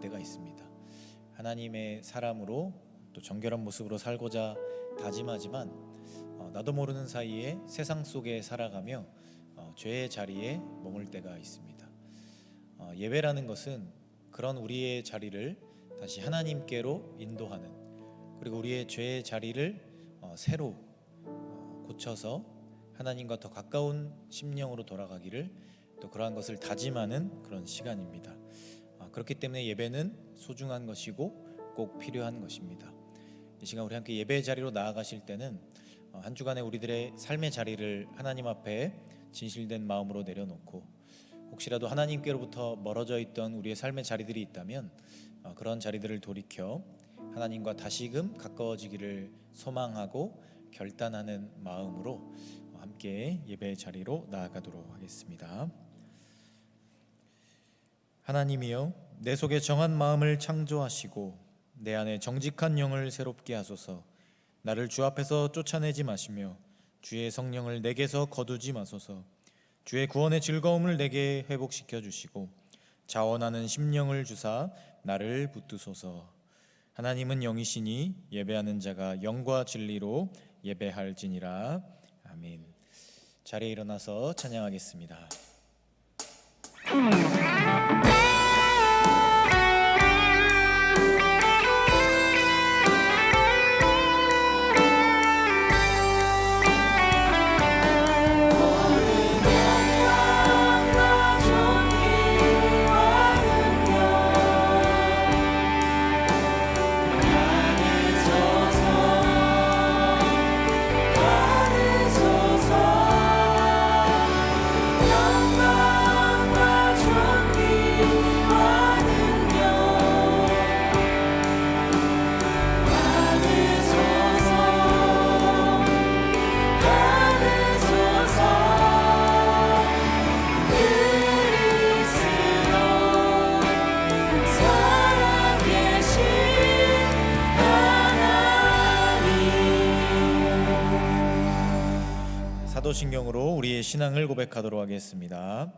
때가 있습니다. 하나님의 사람으로 또 정결한 모습으로 살고자 다짐하지만 나도 모르는 사이에 세상 속에 살아가며 죄의 자리에 머물 때가 있습니다. 예배라는 것은 그런 우리의 자리를 다시 하나님께로 인도하는, 그리고 우리의 죄의 자리를 새로 고쳐서 하나님과 더 가까운 심령으로 돌아가기를, 또 그러한 것을 다짐하는 그런 시간입니다. 그렇기 때문에 예배는 소중한 것이고 꼭 필요한 것입니다. 이 시간 우리 함께 예배의 자리로 나아가실 때는 한 주간의 우리들의 삶의 자리를 하나님 앞에 진실된 마음으로 내려놓고, 혹시라도 하나님께로부터 멀어져 있던 우리의 삶의 자리들이 있다면 그런 자리들을 돌이켜 하나님과 다시금 가까워지기를 소망하고 결단하는 마음으로 함께 예배의 자리로 나아가도록 하겠습니다. 하나님이여, 내 속에 정한 마음을 창조하시고 내 안에 정직한 영을 새롭게 하소서. 나를 주 앞에서 쫓아내지 마시며 주의 성령을 내게서 거두지 마소서. 주의 구원의 즐거움을 내게 회복시켜 주시고 자원하는 심령을 주사 나를 붙드소서. 하나님은 영이시니 예배하는 자가 영과 진리로 예배할지니라. 아멘. 자리에 일어나서 찬양하겠습니다. 사도신경으로 우리의 신앙을 고백하도록 하겠습니다.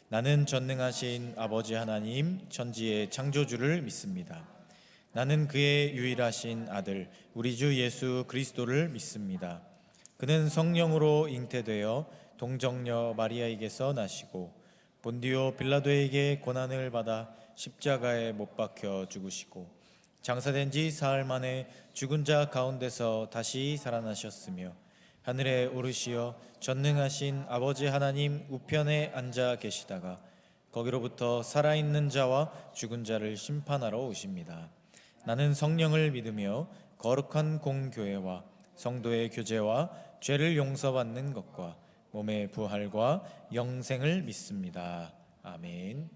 나는 전능하신 아버지 하나님 천지의 창조주를 믿습니다. 나는 그의 유일하신 아들 우리 주 예수 그리스도를 믿습니다. 그는 성령으로 잉태되어 동정녀 마리아에게서 나시고 본디오 빌라도에게 고난을 받아 십자가에 못 박혀 죽으시고 장사된 지 사흘 만에 죽은 자 가운데서 다시 살아나셨으며 하늘에 오르시어 전능하신 아버지 하나님 우편에 앉아 계시다가 거기로부터 살아있는 자와 죽은 자를 심판하러 오십니다. 나는 성령을 믿으며 거룩한 공교회와 성도의 교제와 죄를 용서받는 것과 몸의 부활과 영생을 믿습니다. 아멘.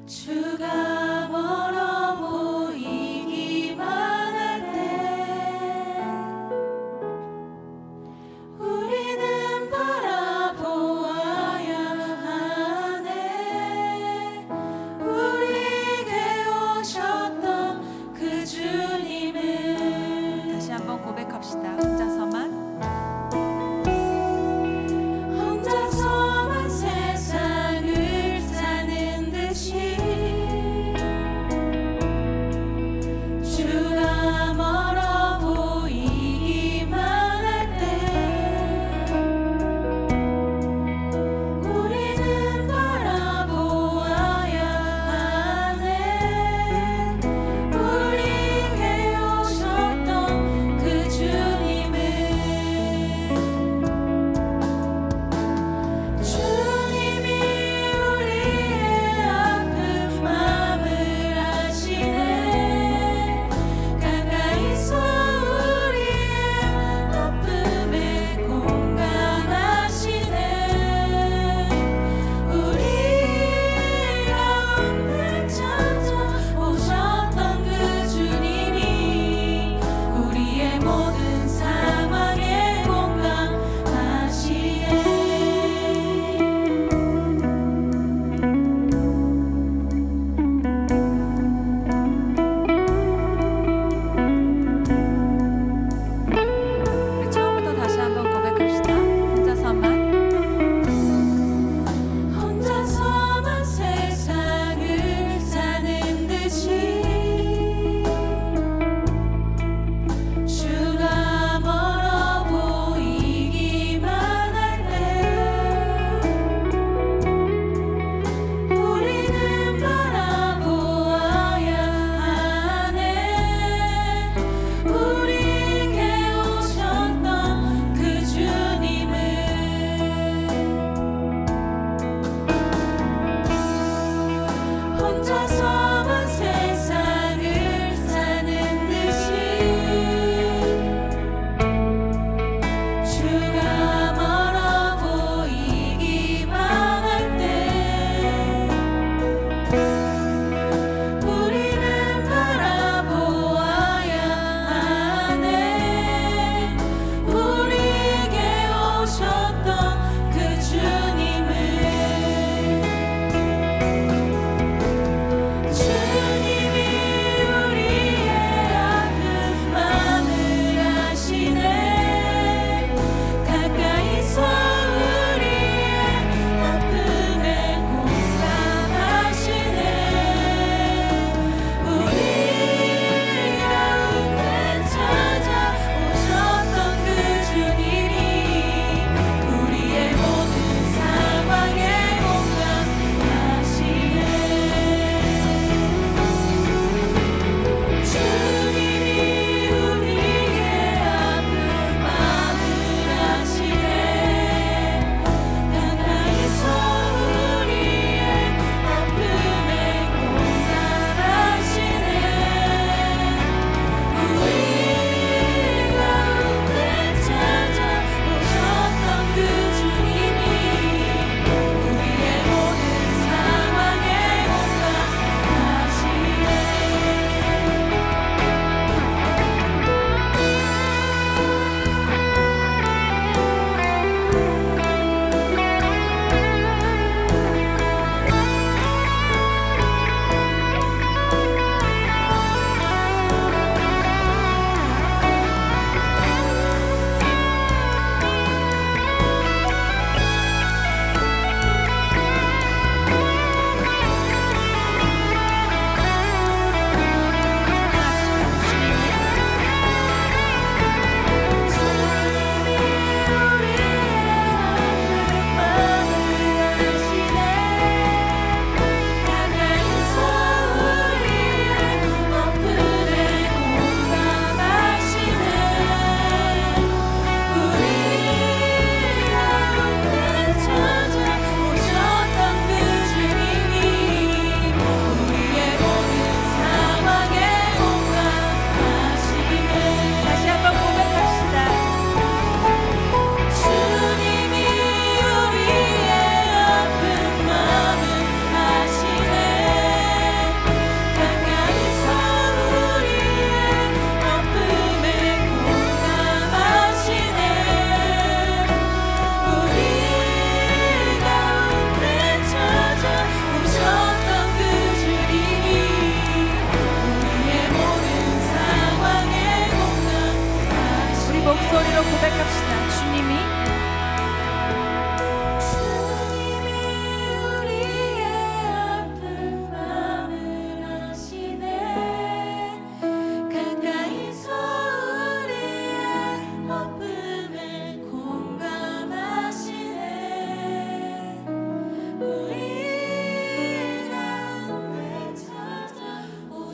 주가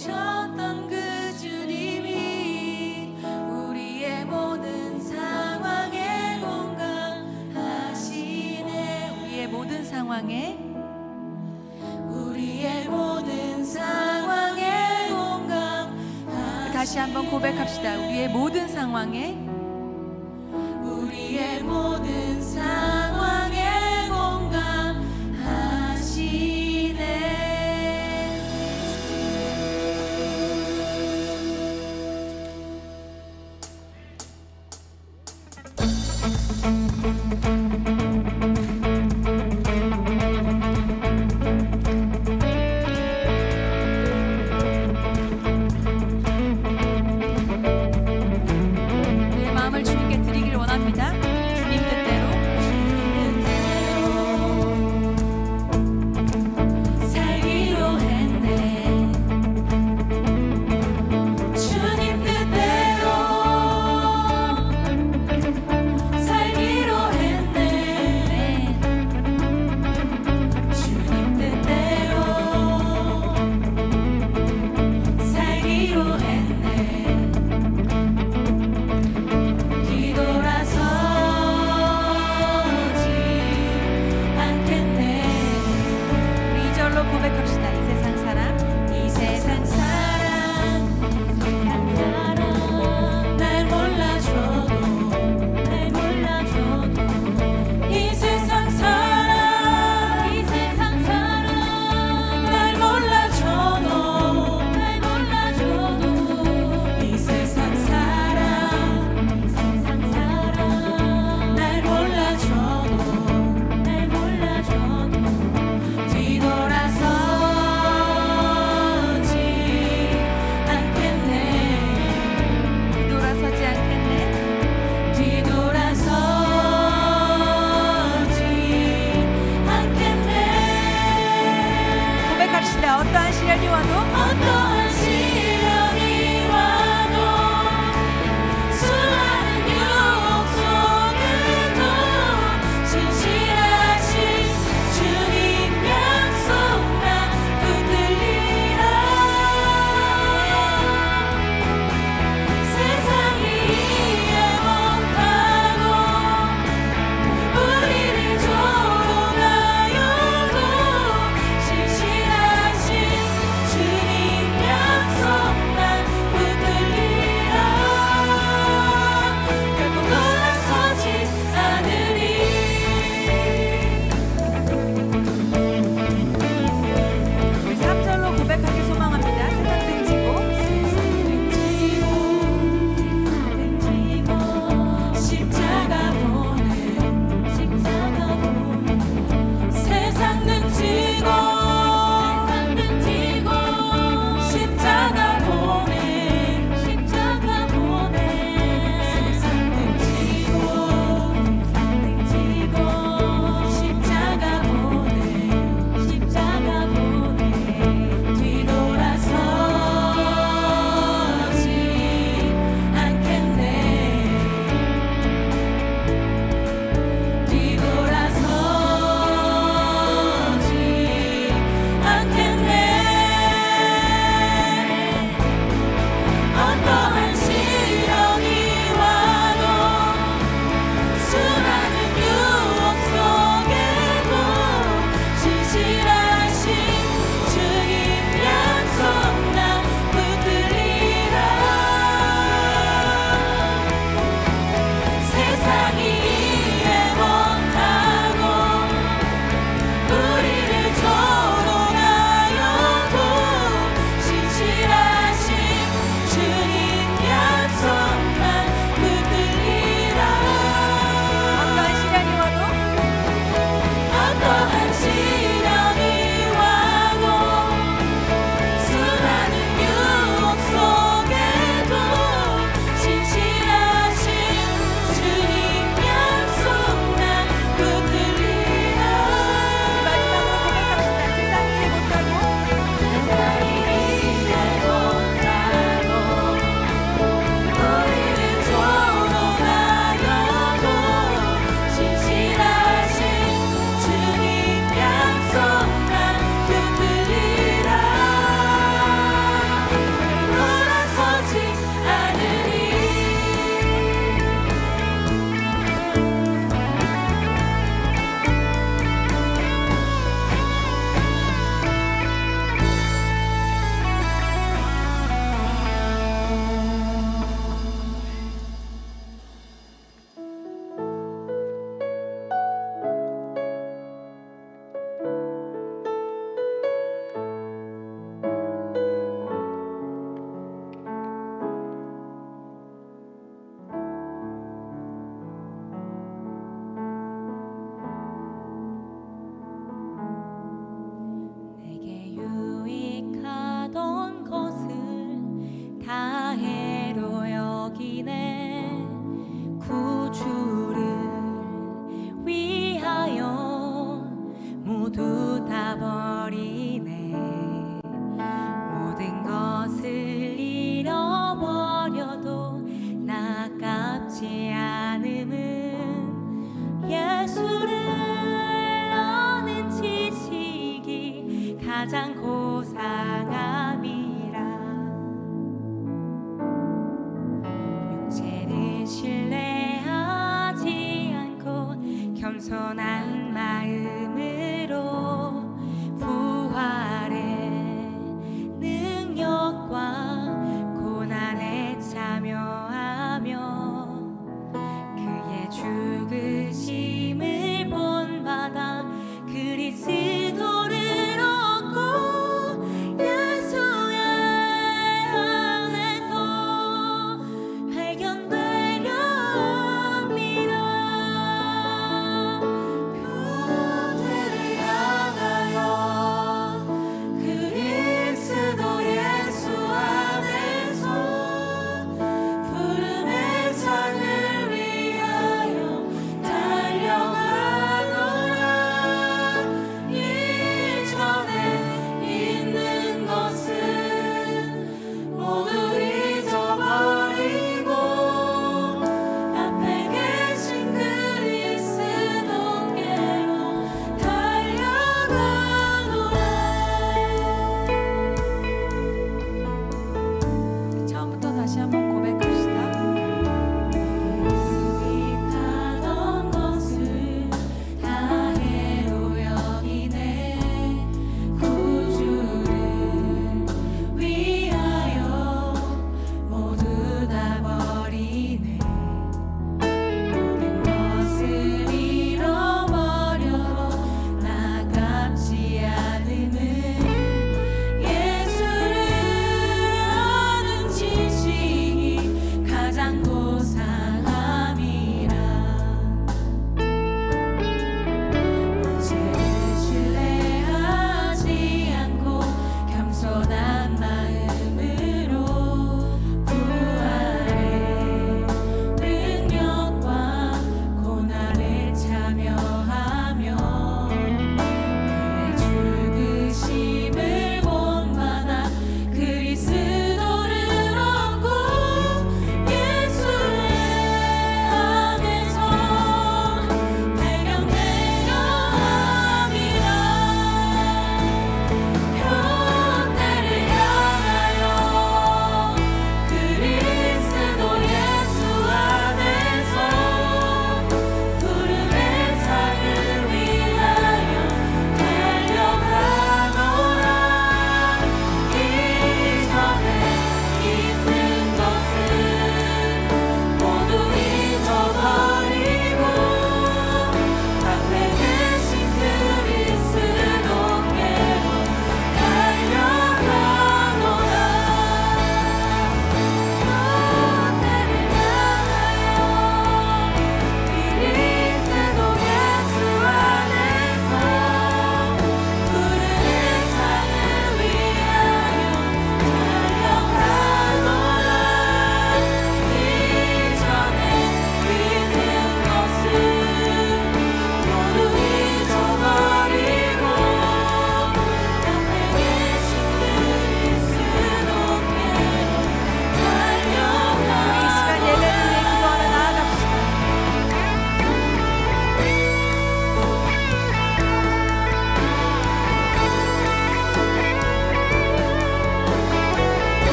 오셨던 그 주님이 우리의 모든 상황에 공감하시네. 우리의 모든 상황에 다시 한번 고백합시다. 우리의 모든 상황에 공감하시네.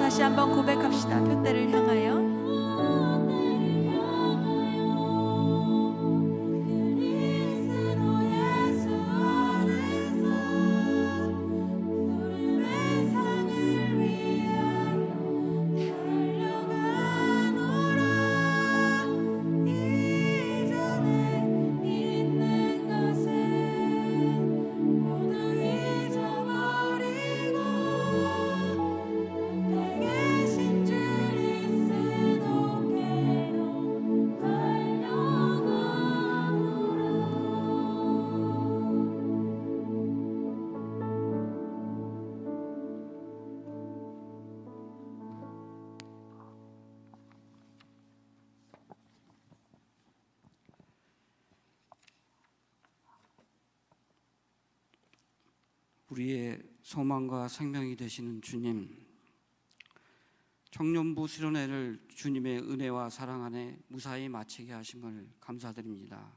다시 한번 고백합시다. 표대를 향하여. 우리의 소망과 생명이 되시는 주님, 청년부 수련회를 주님의 은혜와 사랑 안에 무사히 마치게 하심을 감사드립니다.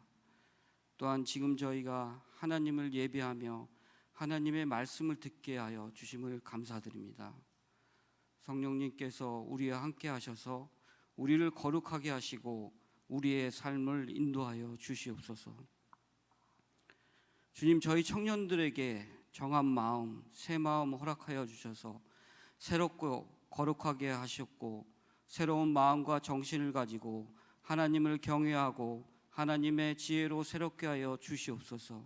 또한 지금 저희가 하나님을 예배하며 하나님의 말씀을 듣게 하여 주심을 감사드립니다. 성령님께서 우리와 함께 하셔서 우리를 거룩하게 하시고 우리의 삶을 인도하여 주시옵소서. 주님, 저희 청년들에게 정한 마음, 새 마음 허락하여 주셔서 새롭고 거룩하게 하셨고 새로운 마음과 정신을 가지고 하나님을 경외하고 하나님의 지혜로 새롭게 하여 주시옵소서.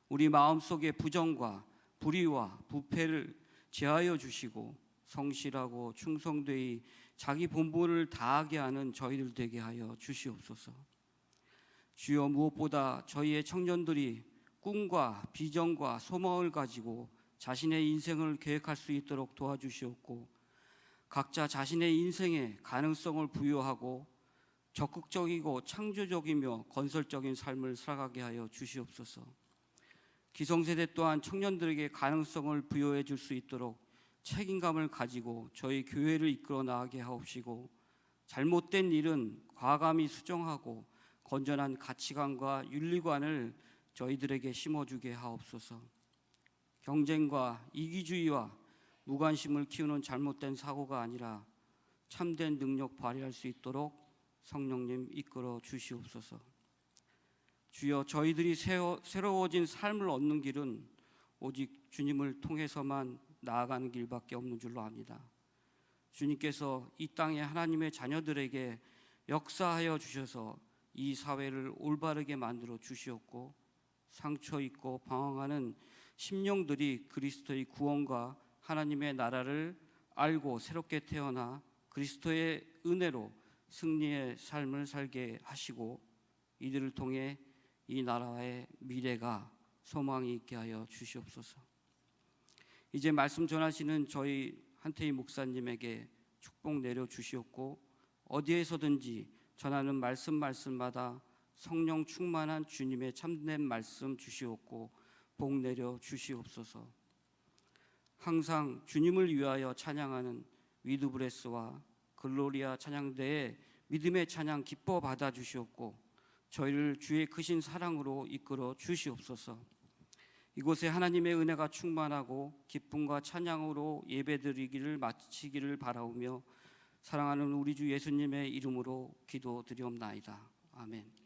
우리 마음속에 부정과 불의와 부패를 제하여 주시고 성실하고 충성되이 자기 본분을 다하게 하는 저희들 되게 하여 주시옵소서. 주여, 무엇보다 저희의 청년들이 꿈과 비전과 소망을 가지고 자신의 인생을 계획할 수 있도록 도와주시옵고 각자 자신의 인생에 가능성을 부여하고 적극적이고 창조적이며 건설적인 삶을 살아가게 하여 주시옵소서. 기성세대 또한 청년들에게 가능성을 부여해 줄 수 있도록 책임감을 가지고 저희 교회를 이끌어 나가게 하옵시고 잘못된 일은 과감히 수정하고 건전한 가치관과 윤리관을 저희들에게 심어주게 하옵소서. 경쟁과 이기주의와 무관심을 키우는 잘못된 사고가 아니라 참된 능력 발휘할 수 있도록 성령님 이끌어 주시옵소서. 주여, 저희들이 새로워진 삶을 얻는 길은 오직 주님을 통해서만 나아가는 길밖에 없는 줄로 압니다. 주님께서 이 땅에 하나님의 자녀들에게 역사하여 주셔서 이 사회를 올바르게 만들어 주시옵고 상처 있고 방황하는 심령들이 그리스도의 구원과 하나님의 나라를 알고 새롭게 태어나 그리스도의 은혜로 승리의 삶을 살게 하시고 이들을 통해 이 나라의 미래가 소망이 있게 하여 주시옵소서. 이제 말씀 전하시는 저희 한태희 목사님에게 축복 내려 주시옵고 어디에서든지 전하는 말씀마다 성령 충만한 주님의 참된 말씀 주시옵고 복 내려 주시옵소서. 항상 주님을 위하여 찬양하는 위드브레스와 글로리아 찬양대의 믿음의 찬양 기뻐 받아 주시옵고 저희를 주의 크신 사랑으로 이끌어 주시옵소서. 이곳에 하나님의 은혜가 충만하고 기쁨과 찬양으로 예배드리기를 마치기를 바라오며 사랑하는 우리 주 예수님의 이름으로 기도드리옵나이다. 아멘.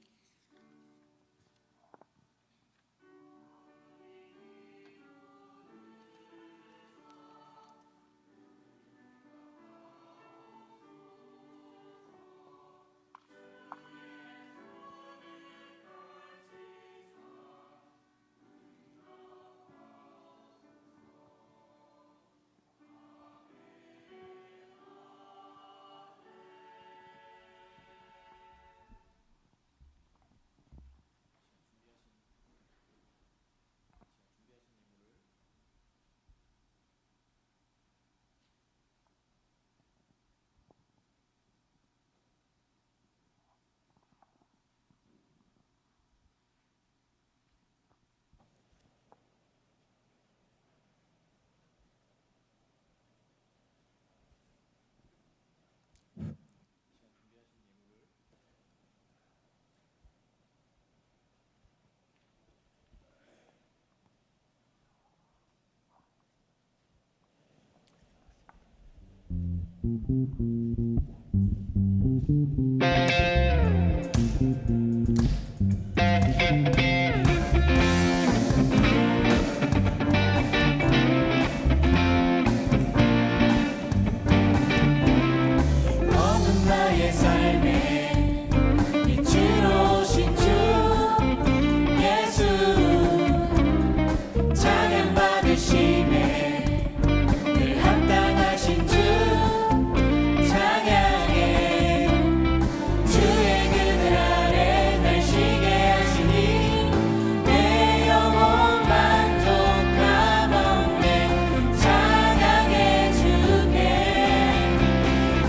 어둠 나의 삶에 빛으로 오신 주 예수 찬양 받으심에 늘 합당하신 주 찬양해 주의 그늘 아래 날 쉬게 하시니 내 영혼 만족함없네 찬양해 주께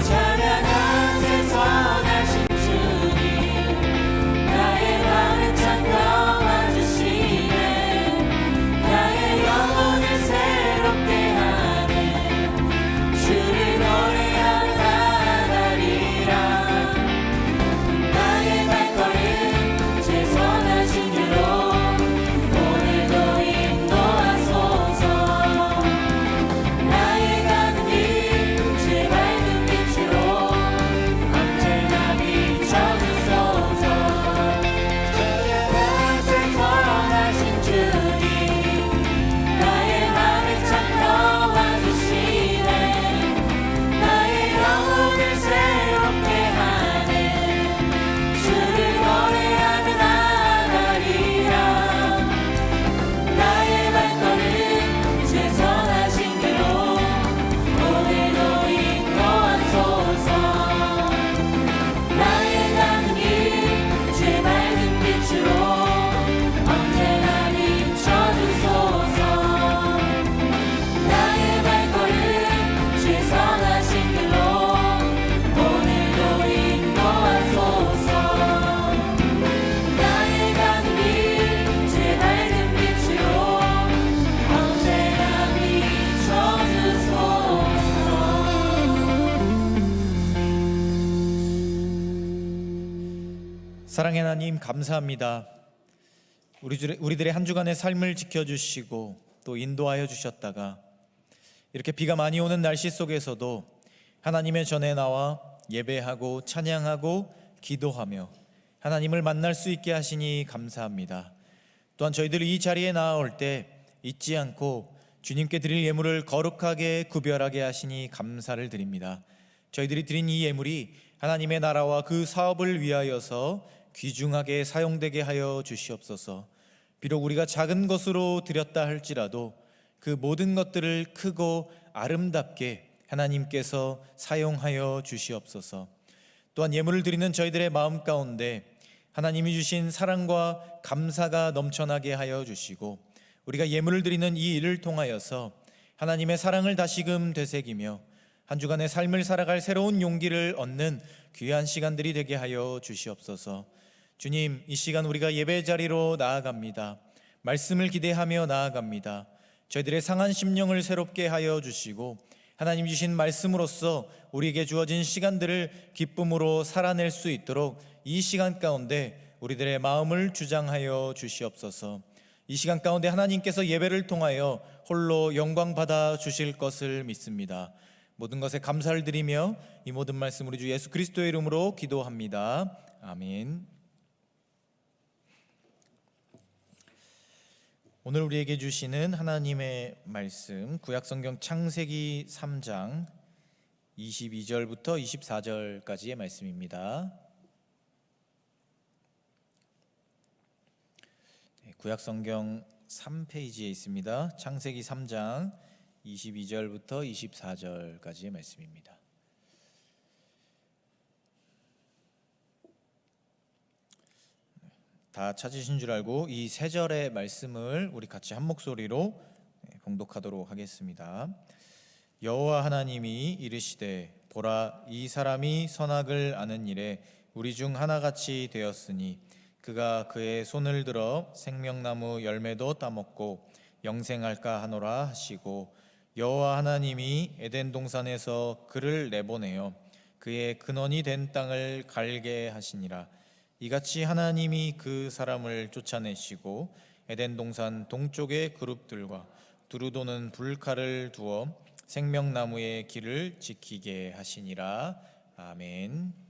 찬양하세 선하신 주님 나의 맘을 찾아와 주시네 나의 영혼을 새롭게 하네 주를 노래하며 나아가리라 나의 발걸음 제 선하신 길로 오늘도 인도하소서 나의 가는 길 제 밝은 빛으로 언제나 비춰주소서 찬양하세 선하신 주님 나의 맘을 찾아와 주시네 나의 영혼을 새롭게 하네 주를 노래하며 나아가리라 나의 발걸음 제 선하신 길로 오늘도 인도하소서 나의 가는 길 제 밝은 빛으로 언제나 비춰주소서 나의 발걸음 제 선하신 길로 오늘도 인도하소서 나의 가는 길 제 밝은 빛으로 언제나 비춰주소서 사랑의 하나님 감사합니다. 우리들의 한 주간의 삶을 지켜주시고 또 인도하여 주셨다가 이렇게 비가 많이 오는 날씨 속에서도 하나님의 전에 나와 예배하고 찬양하고 기도하며 하나님을 만날 수 있게 하시니 감사합니다. 또한 저희들이 이 자리에 나아올 때 잊지 않고 주님께 드릴 예물을 거룩하게 구별하게 하시니 감사를 드립니다. 저희들이 드린 이 예물이 하나님의 나라와 그 사업을 위하여서 귀중하게 사용되게 하여 주시옵소서. 비록 우리가 작은 것으로 드렸다 할지라도 그 모든 것들을 크고 아름답게 하나님께서 사용하여 주시옵소서. 또한 예물을 드리는 저희들의 마음 가운데 하나님이 주신 사랑과 감사가 넘쳐나게 하여 주시고 우리가 예물을 드리는 이 일을 통하여서 하나님의 사랑을 다시금 되새기며 한 주간의 삶을 살아갈 새로운 용기를 얻는 귀한 시간들이 되게 하여 주시옵소서. 주님, 이 시간 우리가 예배 자리로 나아갑니다. 말씀을 기대하며 나아갑니다. 저희들의 상한 심령을 새롭게 하여 주시고 하나님 주신 말씀으로써 우리에게 주어진 시간들을 기쁨으로 살아낼 수 있도록 이 시간 가운데 우리들의 마음을 주장하여 주시옵소서. 이 시간 가운데 하나님께서 예배를 통하여 홀로 영광 받아 주실 것을 믿습니다. 모든 것에 감사를 드리며 이 모든 말씀 우리 주 예수 그리스도의 이름으로 기도합니다. 아멘. 오늘 우리에게 주시는 하나님의 말씀 구약성경 창세기 3장 22절부터 24절까지의 말씀입니다. 구약성경 3페이지에 있습니다. 창세기 3장 22절부터 24절까지의 말씀입니다. 다 찾으신 줄 알고 이 세 절의 말씀을 우리 같이 한 목소리로 봉독하도록 하겠습니다. 여호와 하나님이 이르시되 보라 이 사람이 선악을 아는 일에 우리 중 하나같이 되었으니 그가 그의 손을 들어 생명나무 열매도 따먹고 영생할까 하노라 하시고 여호와 하나님이 에덴 동산에서 그를 내보내어 그의 근원이 된 땅을 갈게 하시니라. 이같이 하나님이 그 사람을 쫓아내시고 에덴 동산 동쪽의 그룹들과 두루 도는 불칼을 두어 생명나무의 길을 지키게 하시니라. 아멘.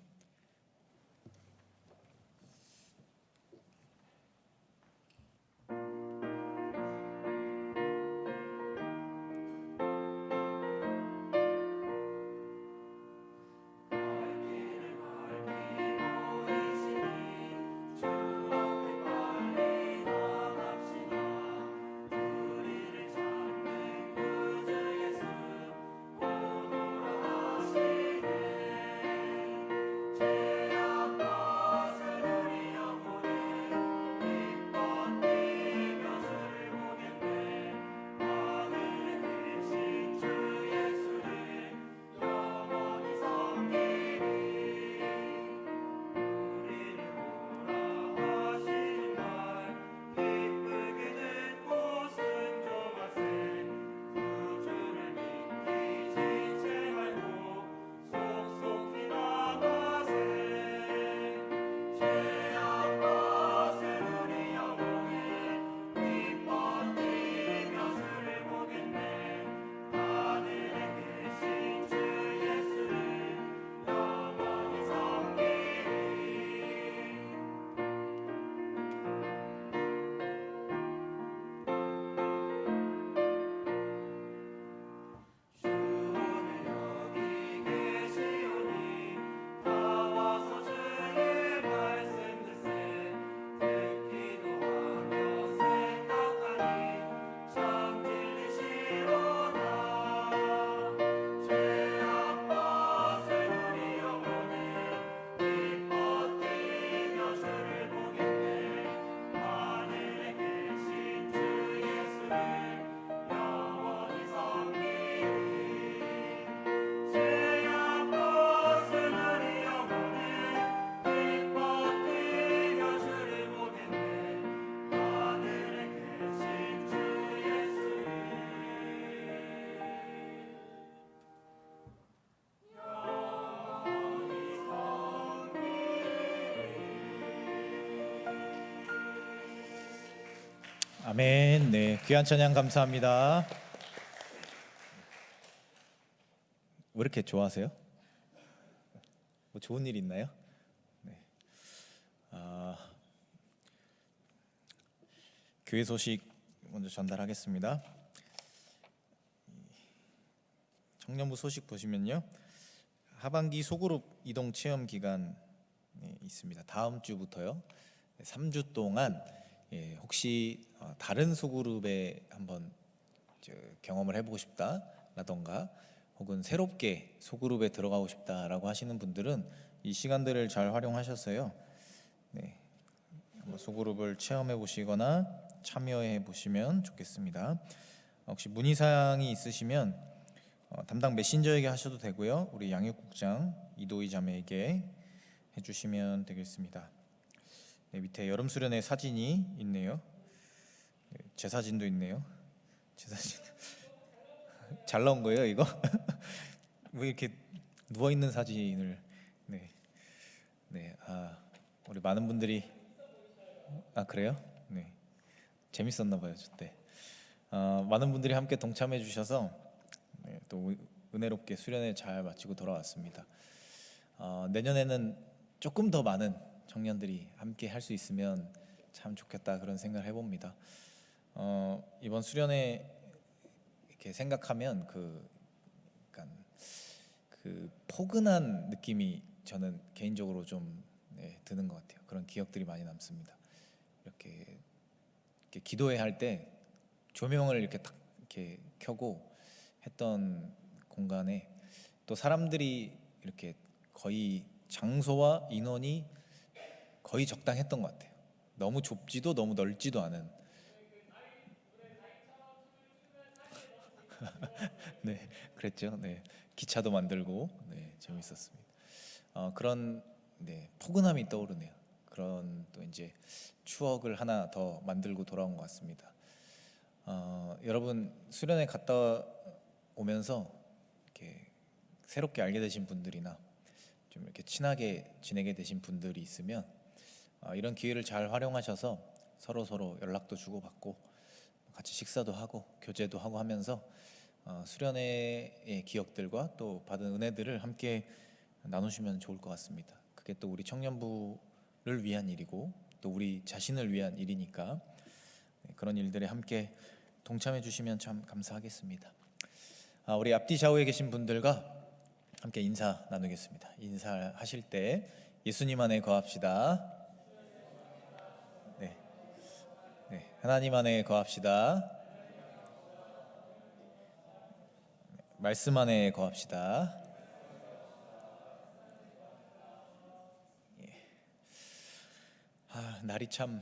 아멘. 네, 귀한 찬양 감사합니다. 왜 이렇게 좋아하세요? 뭐 좋은 일 있나요? 네. 교회 소식 먼저 전달하겠습니다. 청년부 소식 보시면요, 하반기 소그룹 이동 체험 기간 있습니다. 다음 주부터요, 3주 동안 혹시 다른 소그룹에 한번 경험을 해보고 싶다라던가 혹은 새롭게 소그룹에 들어가고 싶다라고 하시는 분들은 이 시간들을 잘 활용하셔서요, 한번 소그룹을 체험해 보시거나 참여해 보시면 좋겠습니다. 혹시 문의 사항이 있으시면 담당 메신저에게 하셔도 되고요, 우리 양육국장 이도희 자매에게 해주시면 되겠습니다. 밑에 여름 수련회 사진이 있네요. 제 사진도 있네요. 제 사진 잘 나온 거예요, 이거? 왜 이렇게 누워 있는 사진을? 우리 많은 분들이 그래요? 네, 재밌었나 봐요, 저때. 많은 분들이 함께 동참해 주셔서 또 은혜롭게 수련회 잘 마치고 돌아왔습니다. 내년에는 조금 더 많은 청년들이 함께 할 수 있으면 참 좋겠다, 그런 생각을 해봅니다. 이번 수련회 이렇게 생각하면 약간 포근한 느낌이 저는 개인적으로 좀 드는 것 같아요. 그런 기억들이 많이 남습니다. 이렇게 기도회 할 때 조명을 이렇게 딱 이렇게 켜고 했던 공간에 또 사람들이 이렇게 거의 장소와 인원이 거의 적당했던 것 같아요. 너무 좁지도 너무 넓지도 않은. 네, 그랬죠. 네, 기차도 만들고, 재밌었습니다. 그런 포근함이 떠오르네요. 그런 또 이제 추억을 하나 더 만들고 돌아온 것 같습니다. 여러분 수련회 갔다 오면서 이렇게 새롭게 알게 되신 분들이나 좀 이렇게 친하게 지내게 되신 분들이 있으면 이런 기회를 잘 활용하셔서 서로 연락도 주고받고 같이 식사도 하고 교제도 하고 하면서 수련회의 기억들과 또 받은 은혜들을 함께 나누시면 좋을 것 같습니다. 그게 또 우리 청년부를 위한 일이고 또 우리 자신을 위한 일이니까 그런 일들에 함께 동참해 주시면 참 감사하겠습니다. 우리 앞뒤 좌우에 계신 분들과 함께 인사 나누겠습니다. 인사하실 때 예수님 안에 거합시다. 네, 하나님 안에 거합시다. 말씀 안에 거합시다. 날이 참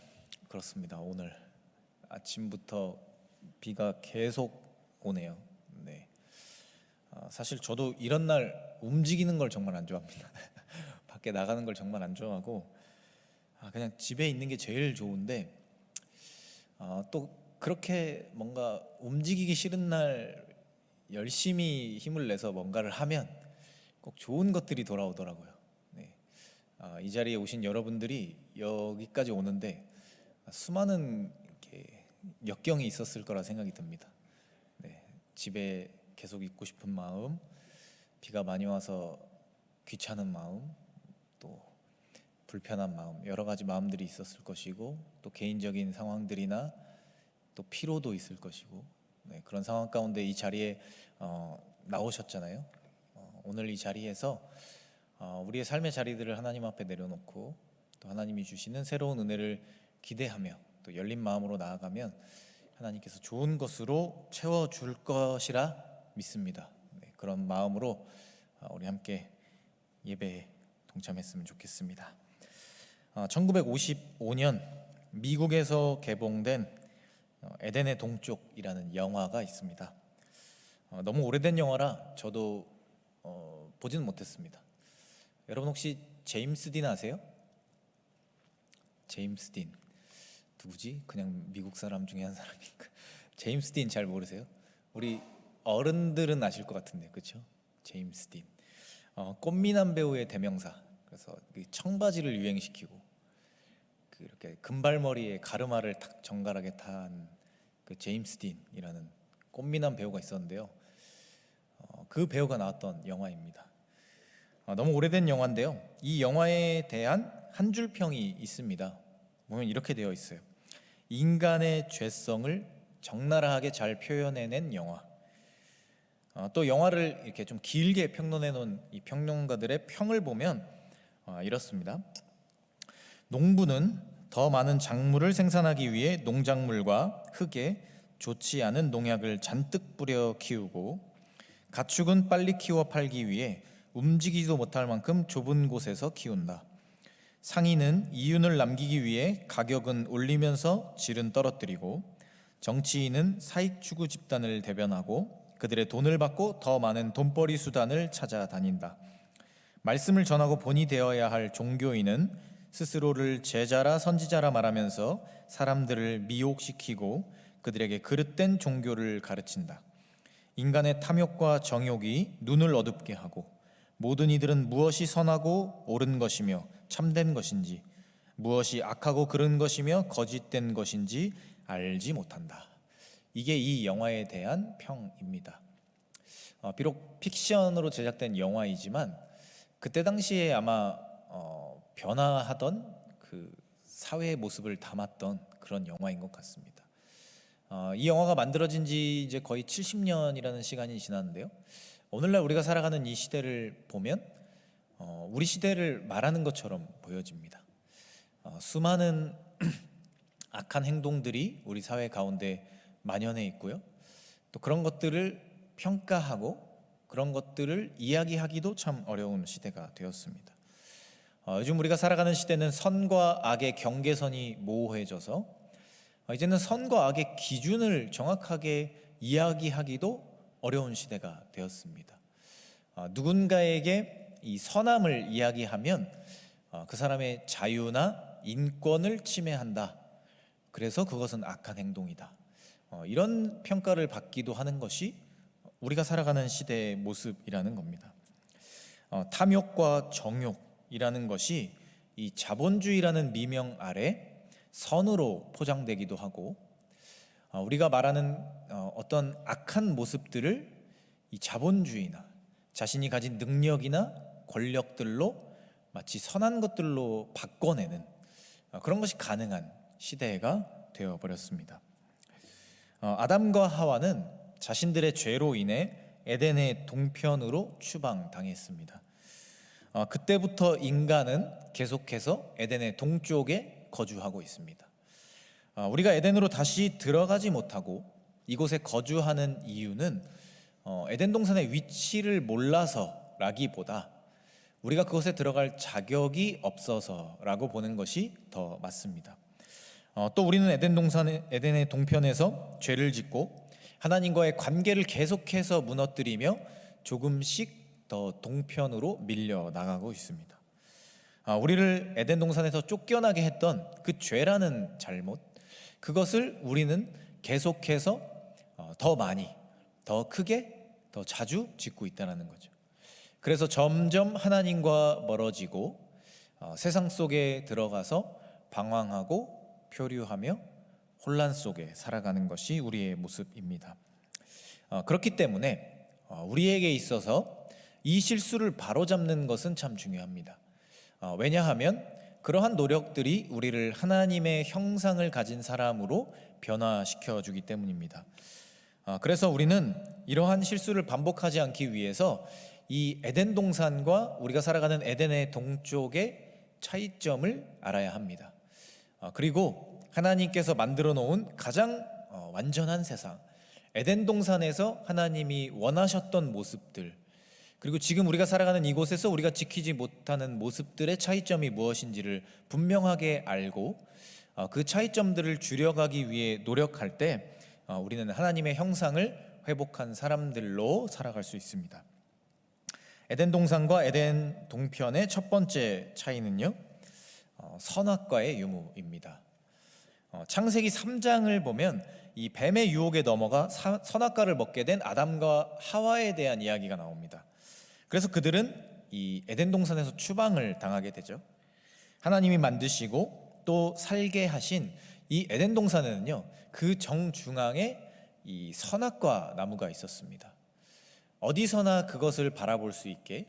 그렇습니다. 오늘 아침부터 비가 계속 오네요. 네. 사실 저도 이런 날 움직이는 걸 정말 안 좋아합니다. 밖에 나가는 걸 정말 안 좋아하고 그냥 집에 있는 게 제일 좋은데 또 그렇게 뭔가 움직이기 싫은 날 열심히 힘을 내서 뭔가를 하면 꼭 좋은 것들이 돌아오더라고요. 네. 이 자리에 오신 여러분들이 여기까지 오는데 수많은 이렇게 역경이 있었을 거라 생각이 듭니다. 네. 집에 계속 있고 싶은 마음, 비가 많이 와서 귀찮은 마음, 또 불편한 마음, 여러 가지 마음들이 있었을 것이고 또 개인적인 상황들이나 또 피로도 있을 것이고 네, 그런 상황 가운데 이 자리에 나오셨잖아요. 오늘 이 자리에서 우리의 삶의 자리들을 하나님 앞에 내려놓고 또 하나님이 주시는 새로운 은혜를 기대하며 또 열린 마음으로 나아가면 하나님께서 좋은 것으로 채워줄 것이라 믿습니다. 네, 그런 마음으로 우리 함께 예배에 동참했으면 좋겠습니다. 1955년 미국에서 개봉된 에덴의 동쪽이라는 영화가 있습니다. 너무 오래된 영화라 저도 보지는 못했습니다. 여러분 혹시 제임스 딘 아세요? 제임스 딘 누구지? 그냥 미국 사람 중에 한 사람인가? 제임스 딘 잘 모르세요? 우리 어른들은 아실 것 같은데, 그렇죠? 제임스 딘 꽃미남 배우의 대명사. 그래서 청바지를 유행시키고 이렇게 금발머리에 가르마를 탁 정갈하게 탄 그 제임스 딘이라는 꽃미남 배우가 있었는데요. 그 배우가 나왔던 영화입니다. 너무 오래된 영화인데요. 이 영화에 대한 한 줄 평이 있습니다. 보면 이렇게 되어 있어요. 인간의 죄성을 적나라하게 잘 표현해낸 영화. 또 영화를 이렇게 좀 길게 평론해 놓은 이 평론가들의 평을 보면 이렇습니다. 농부는 더 많은 작물을 생산하기 위해 농작물과 흙에 좋지 않은 농약을 잔뜩 뿌려 키우고 가축은 빨리 키워 팔기 위해 움직이지도 못할 만큼 좁은 곳에서 키운다. 상인은 이윤을 남기기 위해 가격은 올리면서 질은 떨어뜨리고 정치인은 사익 추구 집단을 대변하고 그들의 돈을 받고 더 많은 돈벌이 수단을 찾아다닌다. 말씀을 전하고 본이 되어야 할 종교인은 스스로를 제자라 선지자라 말하면서 사람들을 미혹시키고 그들에게 그릇된 종교를 가르친다. 인간의 탐욕과 정욕이 눈을 어둡게 하고 모든 이들은 무엇이 선하고 옳은 것이며 참된 것인지 무엇이 악하고 그른 것이며 거짓된 것인지 알지 못한다. 이게 이 영화에 대한 평입니다. 비록 픽션으로 제작된 영화이지만 그때 당시에 아마 변화하던 그 사회의 모습을 담았던 그런 영화인 것 같습니다. 이 영화가 만들어진 지 이제 거의 70년이라는 시간이 지났는데요. 오늘날 우리가 살아가는 이 시대를 보면 우리 시대를 말하는 것처럼 보여집니다. 수많은 악한 행동들이 우리 사회 가운데 만연해 있고요. 또 그런 것들을 평가하고 그런 것들을 이야기하기도 참 어려운 시대가 되었습니다. 요즘 우리가 살아가는 시대는 선과 악의 경계선이 모호해져서 이제는 선과 악의 기준을 정확하게 이야기하기도 어려운 시대가 되었습니다. 누군가에게 이 선함을 이야기하면 그 사람의 자유나 인권을 침해한다. 그래서 그것은 악한 행동이다. 이런 평가를 받기도 하는 것이 우리가 살아가는 시대의 모습이라는 겁니다. 탐욕과 정욕이라는 것이 이 자본주의라는 미명 아래 선으로 포장되기도 하고 우리가 말하는 어떤 악한 모습들을 이 자본주의나 자신이 가진 능력이나 권력들로 마치 선한 것들로 바꿔내는 그런 것이 가능한 시대가 되어버렸습니다. 아담과 하와는 자신들의 죄로 인해 에덴의 동편으로 추방당했습니다. 그때부터 인간은 계속해서 에덴의 동쪽에 거주하고 있습니다. 우리가 에덴으로 다시 들어가지 못하고 이곳에 거주하는 이유는 에덴 동산의 위치를 몰라서라기보다 우리가 그곳에 들어갈 자격이 없어서라고 보는 것이 더 맞습니다. 또 우리는 에덴의 동편에서 죄를 짓고 하나님과의 관계를 계속해서 무너뜨리며 조금씩 더 동편으로 밀려 나가고 있습니다. 우리를 에덴 동산에서 쫓겨나게 했던 그 죄라는 잘못, 그것을 우리는 계속해서 더 많이, 더 크게, 더 자주 짓고 있다는 거죠. 그래서 점점 하나님과 멀어지고 세상 속에 들어가서 방황하고 표류하며 혼란 속에 살아가는 것이 우리의 모습입니다. 그렇기 때문에 우리에게 있어서 이 실수를 바로잡는 것은 참 중요합니다. 왜냐하면 그러한 노력들이 우리를 하나님의 형상을 가진 사람으로 변화시켜 주기 때문입니다. 그래서 우리는 이러한 실수를 반복하지 않기 위해서 이 에덴 동산과 우리가 살아가는 에덴의 동쪽의 차이점을 알아야 합니다. 그리고 하나님께서 만들어 놓은 가장 완전한 세상, 에덴 동산에서 하나님이 원하셨던 모습들, 그리고 지금 우리가 살아가는 이곳에서 우리가 지키지 못하는 모습들의 차이점이 무엇인지를 분명하게 알고 그 차이점들을 줄여가기 위해 노력할 때 우리는 하나님의 형상을 회복한 사람들로 살아갈 수 있습니다. 에덴 동산과 에덴 동편의 첫 번째 차이는요, 선악과의 유무입니다. 창세기 3장을 보면 이 뱀의 유혹에 넘어가 선악과를 먹게 된 아담과 하와에 대한 이야기가 나옵니다. 그래서 그들은 이 에덴 동산에서 추방을 당하게 되죠. 하나님이 만드시고 또 살게 하신 이 에덴 동산에는요, 그 정중앙에 이 선악과 나무가 있었습니다. 어디서나 그것을 바라볼 수 있게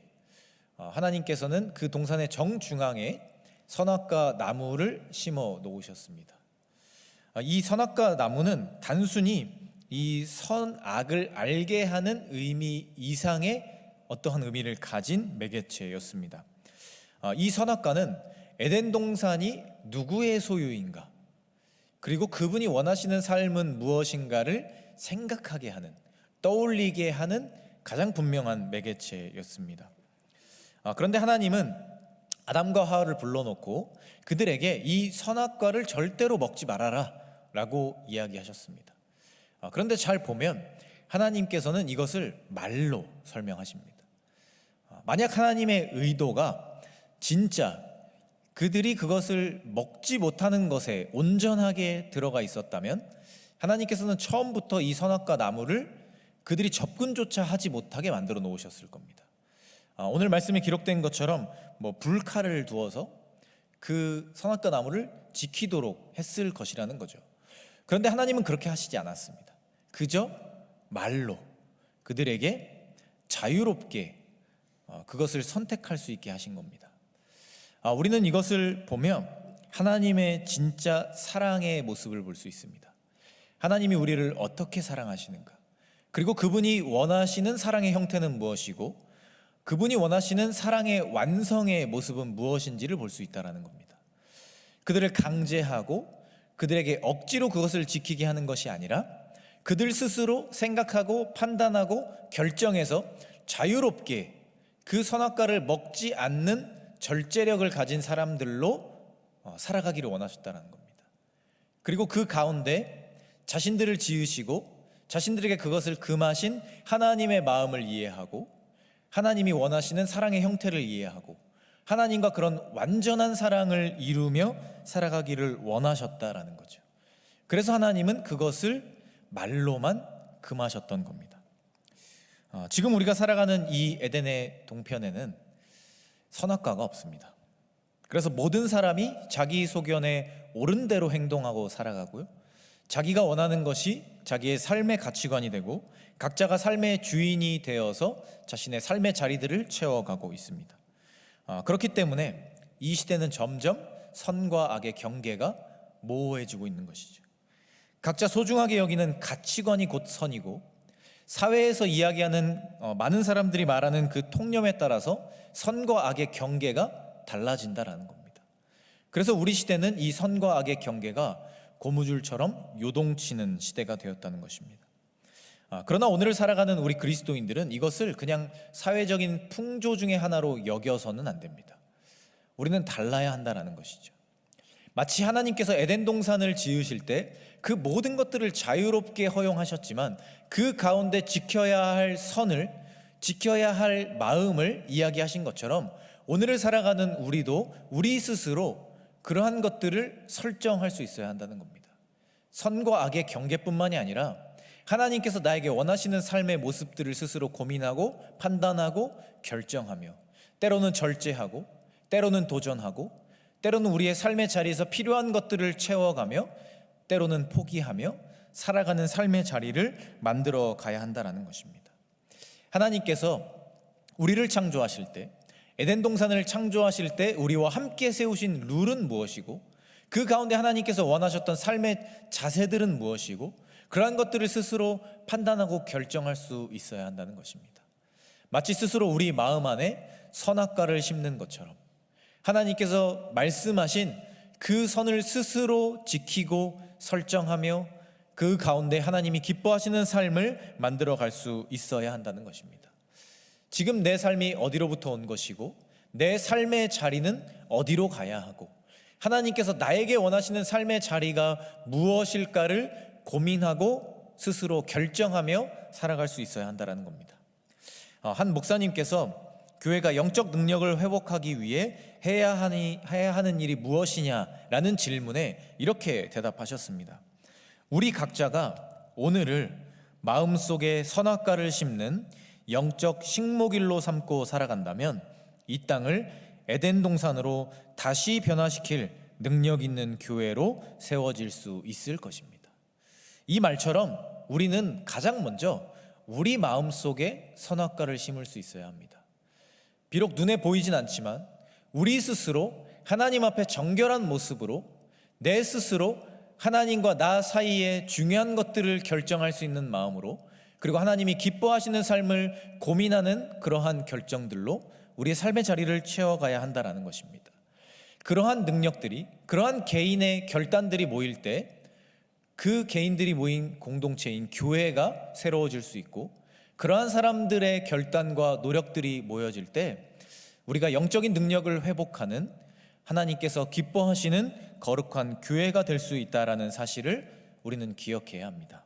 하나님께서는 그 동산의 정중앙에 선악과 나무를 심어 놓으셨습니다. 이 선악과 나무는 단순히 이 선악을 알게 하는 의미 이상의 어떠한 의미를 가진 매개체였습니다. 이 선악과는 에덴 동산이 누구의 소유인가, 그리고 그분이 원하시는 삶은 무엇인가를 생각하게 하는, 떠올리게 하는 가장 분명한 매개체였습니다. 그런데 하나님은 아담과 하와를 불러놓고 그들에게 이 선악과를 절대로 먹지 말아라 라고 이야기하셨습니다. 그런데 잘 보면 하나님께서는 이것을 말로 설명하십니다. 만약 하나님의 의도가 진짜 그들이 그것을 먹지 못하는 것에 온전하게 들어가 있었다면 하나님께서는 처음부터 이 선악과 나무를 그들이 접근조차 하지 못하게 만들어 놓으셨을 겁니다. 오늘 말씀에 기록된 것처럼 불칼을 두어서 그 선악과 나무를 지키도록 했을 것이라는 거죠. 그런데 하나님은 그렇게 하시지 않았습니다. 그저 말로 그들에게 자유롭게 그것을 선택할 수 있게 하신 겁니다. 우리는 이것을 보면 하나님의 진짜 사랑의 모습을 볼 수 있습니다. 하나님이 우리를 어떻게 사랑하시는가, 그리고 그분이 원하시는 사랑의 형태는 무엇이고 그분이 원하시는 사랑의 완성의 모습은 무엇인지를 볼 수 있다는 겁니다. 그들을 강제하고 그들에게 억지로 그것을 지키게 하는 것이 아니라 그들 스스로 생각하고 판단하고 결정해서 자유롭게 그 선악과를 먹지 않는 절제력을 가진 사람들로 살아가기를 원하셨다는 겁니다. 그리고 그 가운데 자신들을 지으시고 자신들에게 그것을 금하신 하나님의 마음을 이해하고 하나님이 원하시는 사랑의 형태를 이해하고 하나님과 그런 완전한 사랑을 이루며 살아가기를 원하셨다라는 거죠. 그래서 하나님은 그것을 말로만 금하셨던 겁니다. 지금 우리가 살아가는 이 에덴의 동편에는 선악과가 없습니다. 그래서 모든 사람이 자기 소견에 옳은 대로 행동하고 살아가고요, 자기가 원하는 것이 자기의 삶의 가치관이 되고 각자가 삶의 주인이 되어서 자신의 삶의 자리들을 채워가고 있습니다. 그렇기 때문에 이 시대는 점점 선과 악의 경계가 모호해지고 있는 것이죠. 각자 소중하게 여기는 가치관이 곧 선이고 사회에서 이야기하는 많은 사람들이 말하는 그 통념에 따라서 선과 악의 경계가 달라진다라는 겁니다. 그래서 우리 시대는 이 선과 악의 경계가 고무줄처럼 요동치는 시대가 되었다는 것입니다. 그러나 오늘을 살아가는 우리 그리스도인들은 이것을 그냥 사회적인 풍조 중에 하나로 여겨서는 안 됩니다. 우리는 달라야 한다는 것이죠. 마치 하나님께서 에덴 동산을 지으실 때 그 모든 것들을 자유롭게 허용하셨지만 그 가운데 지켜야 할 선을, 지켜야 할 마음을 이야기하신 것처럼 오늘을 살아가는 우리도 우리 스스로 그러한 것들을 설정할 수 있어야 한다는 겁니다. 선과 악의 경계뿐만이 아니라 하나님께서 나에게 원하시는 삶의 모습들을 스스로 고민하고 판단하고 결정하며 때로는 절제하고 때로는 도전하고 때로는 우리의 삶의 자리에서 필요한 것들을 채워가며 때로는 포기하며 살아가는 삶의 자리를 만들어 가야 한다는 것입니다. 하나님께서 우리를 창조하실 때, 에덴 동산을 창조하실 때 우리와 함께 세우신 룰은 무엇이고 그 가운데 하나님께서 원하셨던 삶의 자세들은 무엇이고 그러한 것들을 스스로 판단하고 결정할 수 있어야 한다는 것입니다. 마치 스스로 우리 마음 안에 선악과를 심는 것처럼 하나님께서 말씀하신 그 선을 스스로 지키고 설정하며 그 가운데 하나님이 기뻐하시는 삶을 만들어 갈 수 있어야 한다는 것입니다. 지금 내 삶이 어디로부터 온 것이고 내 삶의 자리는 어디로 가야 하고 하나님께서 나에게 원하시는 삶의 자리가 무엇일까를 고민하고 스스로 결정하며 살아갈 수 있어야 한다는 겁니다. 한 목사님께서 교회가 영적 능력을 회복하기 위해 해야 하는 일이 무엇이냐라는 질문에 이렇게 대답하셨습니다. 우리 각자가 오늘을 마음속에 선악과를 심는 영적 식목일로 삼고 살아간다면 이 땅을 에덴 동산으로 다시 변화시킬 능력 있는 교회로 세워질 수 있을 것입니다. 이 말처럼 우리는 가장 먼저 우리 마음속에 선악과를 심을 수 있어야 합니다. 비록 눈에 보이진 않지만 우리 스스로 하나님 앞에 정결한 모습으로 내 스스로 하나님과 나 사이에 중요한 것들을 결정할 수 있는 마음으로 그리고 하나님이 기뻐하시는 삶을 고민하는 그러한 결정들로 우리의 삶의 자리를 채워가야 한다는 것입니다. 그러한 능력들이, 그러한 개인의 결단들이 모일 때 그 개인들이 모인 공동체인 교회가 새로워질 수 있고 그러한 사람들의 결단과 노력들이 모여질 때 우리가 영적인 능력을 회복하는 하나님께서 기뻐하시는 거룩한 교회가 될 수 있다는 사실을 우리는 기억해야 합니다.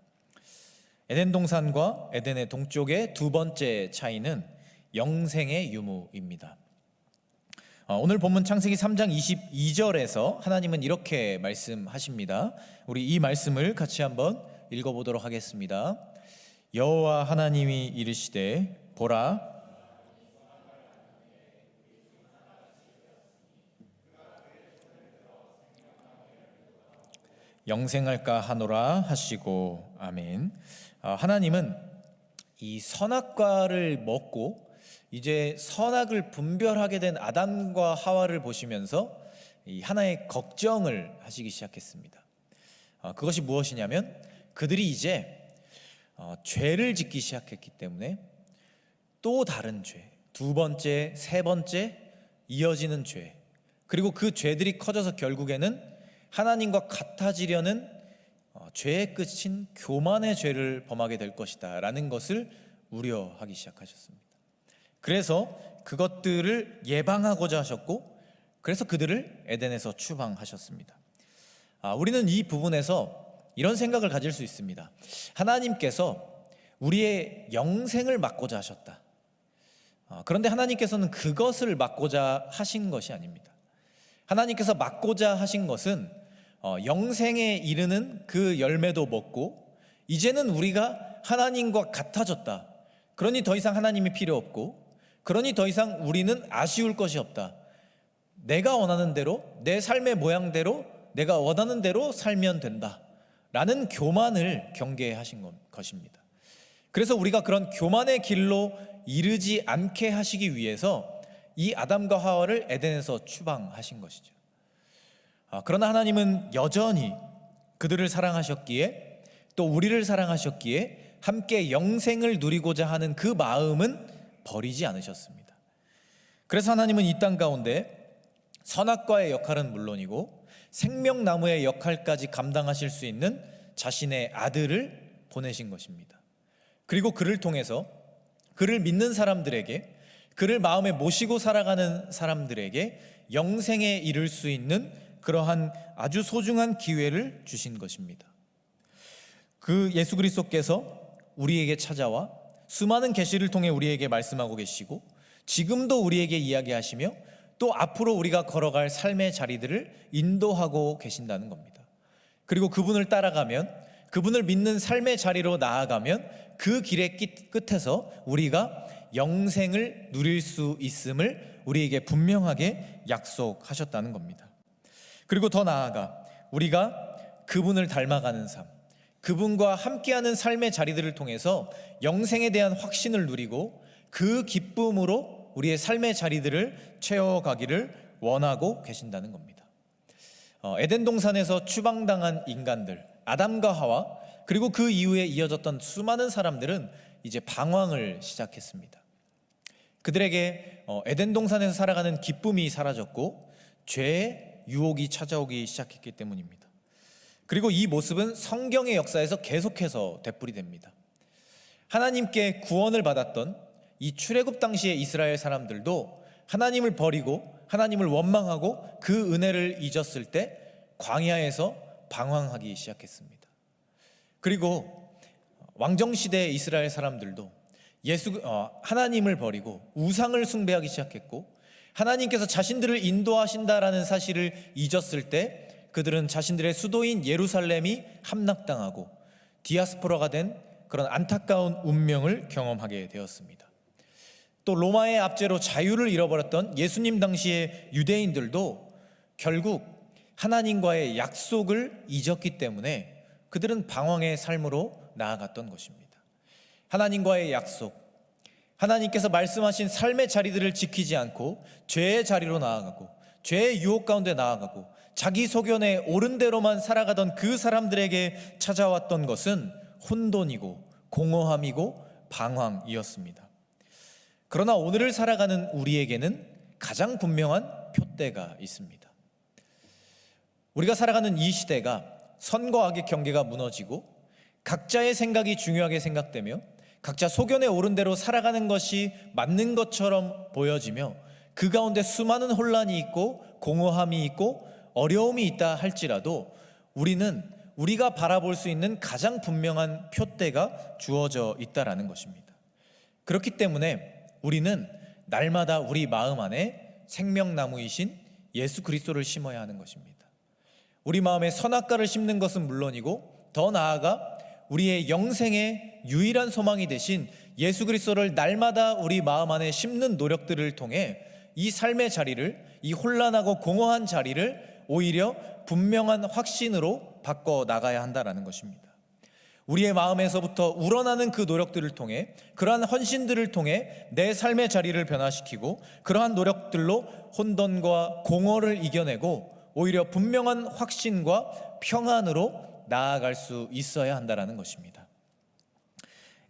에덴 동산과 에덴의 동쪽의 두 번째 차이는 영생의 유무입니다. 오늘 본문 창세기 3장 22절에서 하나님은 이렇게 말씀하십니다. 우리 이 말씀을 같이 한번 읽어보도록 하겠습니다. 여호와 하나님이 이르시되 보라 영생할까 하노라 하시고 아멘. 하나님은 이 선악과를 먹고 이제 선악을 분별하게 된 아담과 하와를 보시면서 이 하나의 걱정을 하시기 시작했습니다. 그것이 무엇이냐면 그들이 이제 죄를 짓기 시작했기 때문에 또 다른 죄, 두 번째, 세 번째 이어지는 죄, 그리고 그 죄들이 커져서 결국에는 하나님과 같아지려는 죄의 끝인 교만의 죄를 범하게 될 것이다 라는 것을 우려하기 시작하셨습니다. 그래서 그것들을 예방하고자 하셨고 그래서 그들을 에덴에서 추방하셨습니다. 우리는 이 부분에서 이런 생각을 가질 수 있습니다. 하나님께서 우리의 영생을 막고자 하셨다. 그런데 하나님께서는 그것을 막고자 하신 것이 아닙니다. 하나님께서 막고자 하신 것은 영생에 이르는 그 열매도 먹고 이제는 우리가 하나님과 같아졌다. 그러니 더 이상 하나님이 필요 없고 그러니 더 이상 우리는 아쉬울 것이 없다. 내가 원하는 대로 내 삶의 모양대로 내가 원하는 대로 살면 된다 라는 교만을 경계하신 것입니다. 그래서 우리가 그런 교만의 길로 이르지 않게 하시기 위해서 이 아담과 하와를 에덴에서 추방하신 것이죠. 그러나 하나님은 여전히 그들을 사랑하셨기에 또 우리를 사랑하셨기에 함께 영생을 누리고자 하는 그 마음은 버리지 않으셨습니다. 그래서 하나님은 이 땅 가운데 선악과의 역할은 물론이고 생명나무의 역할까지 감당하실 수 있는 자신의 아들을 보내신 것입니다. 그리고 그를 통해서 그를 믿는 사람들에게, 그를 마음에 모시고 살아가는 사람들에게 영생에 이를 수 있는 그러한 아주 소중한 기회를 주신 것입니다. 그 예수 그리스도께서 우리에게 찾아와 수많은 계시를 통해 우리에게 말씀하고 계시고 지금도 우리에게 이야기하시며 또 앞으로 우리가 걸어갈 삶의 자리들을 인도하고 계신다는 겁니다. 그리고 그분을 따라가면, 그분을 믿는 삶의 자리로 나아가면 그 길의 끝에서 우리가 영생을 누릴 수 있음을 우리에게 분명하게 약속하셨다는 겁니다. 그리고 더 나아가 우리가 그분을 닮아가는 삶, 그분과 함께하는 삶의 자리들을 통해서 영생에 대한 확신을 누리고 그 기쁨으로 우리의 삶의 자리들을 채워가기를 원하고 계신다는 겁니다. 에덴 동산에서 추방당한 인간들, 아담과 하와, 그리고 그 이후에 이어졌던 수많은 사람들은 이제 방황을 시작했습니다. 그들에게 에덴 동산에서 살아가는 기쁨이 사라졌고 죄의 유혹이 찾아오기 시작했기 때문입니다. 그리고 이 모습은 성경의 역사에서 계속해서 되풀이됩니다. 하나님께 구원을 받았던 이 출애굽 당시의 이스라엘 사람들도 하나님을 버리고 하나님을 원망하고 그 은혜를 잊었을 때 광야에서 방황하기 시작했습니다. 그리고 왕정시대의 이스라엘 사람들도 하나님을 버리고 우상을 숭배하기 시작했고 하나님께서 자신들을 인도하신다라는 사실을 잊었을 때 그들은 자신들의 수도인 예루살렘이 함락당하고 디아스포라가 된 그런 안타까운 운명을 경험하게 되었습니다. 또 로마의 압제로 자유를 잃어버렸던 예수님 당시의 유대인들도 결국 하나님과의 약속을 잊었기 때문에 그들은 방황의 삶으로 나아갔던 것입니다. 하나님과의 약속, 하나님께서 말씀하신 삶의 자리들을 지키지 않고 죄의 자리로 나아가고 죄의 유혹 가운데 나아가고 자기 소견에 옳은 대로만 살아가던 그 사람들에게 찾아왔던 것은 혼돈이고 공허함이고 방황이었습니다. 그러나 오늘을 살아가는 우리에게는 가장 분명한 표대가 있습니다. 우리가 살아가는 이 시대가 선과 악의 경계가 무너지고 각자의 생각이 중요하게 생각되며 각자 소견에 옳은 대로 살아가는 것이 맞는 것처럼 보여지며 그 가운데 수많은 혼란이 있고 공허함이 있고 어려움이 있다 할지라도 우리는 우리가 바라볼 수 있는 가장 분명한 표대가 주어져 있다라는 것입니다. 그렇기 때문에 우리는 날마다 우리 마음 안에 생명나무이신 예수 그리스도를 심어야 하는 것입니다. 우리 마음에 선악과를 심는 것은 물론이고 더 나아가 우리의 영생의 유일한 소망이 되신 예수 그리스도를 날마다 우리 마음 안에 심는 노력들을 통해 이 삶의 자리를, 이 혼란하고 공허한 자리를 오히려 분명한 확신으로 바꿔 나가야 한다는 것입니다. 우리의 마음에서부터 우러나는 그 노력들을 통해, 그러한 헌신들을 통해 내 삶의 자리를 변화시키고 그러한 노력들로 혼돈과 공허를 이겨내고 오히려 분명한 확신과 평안으로 나아갈 수 있어야 한다는 것입니다.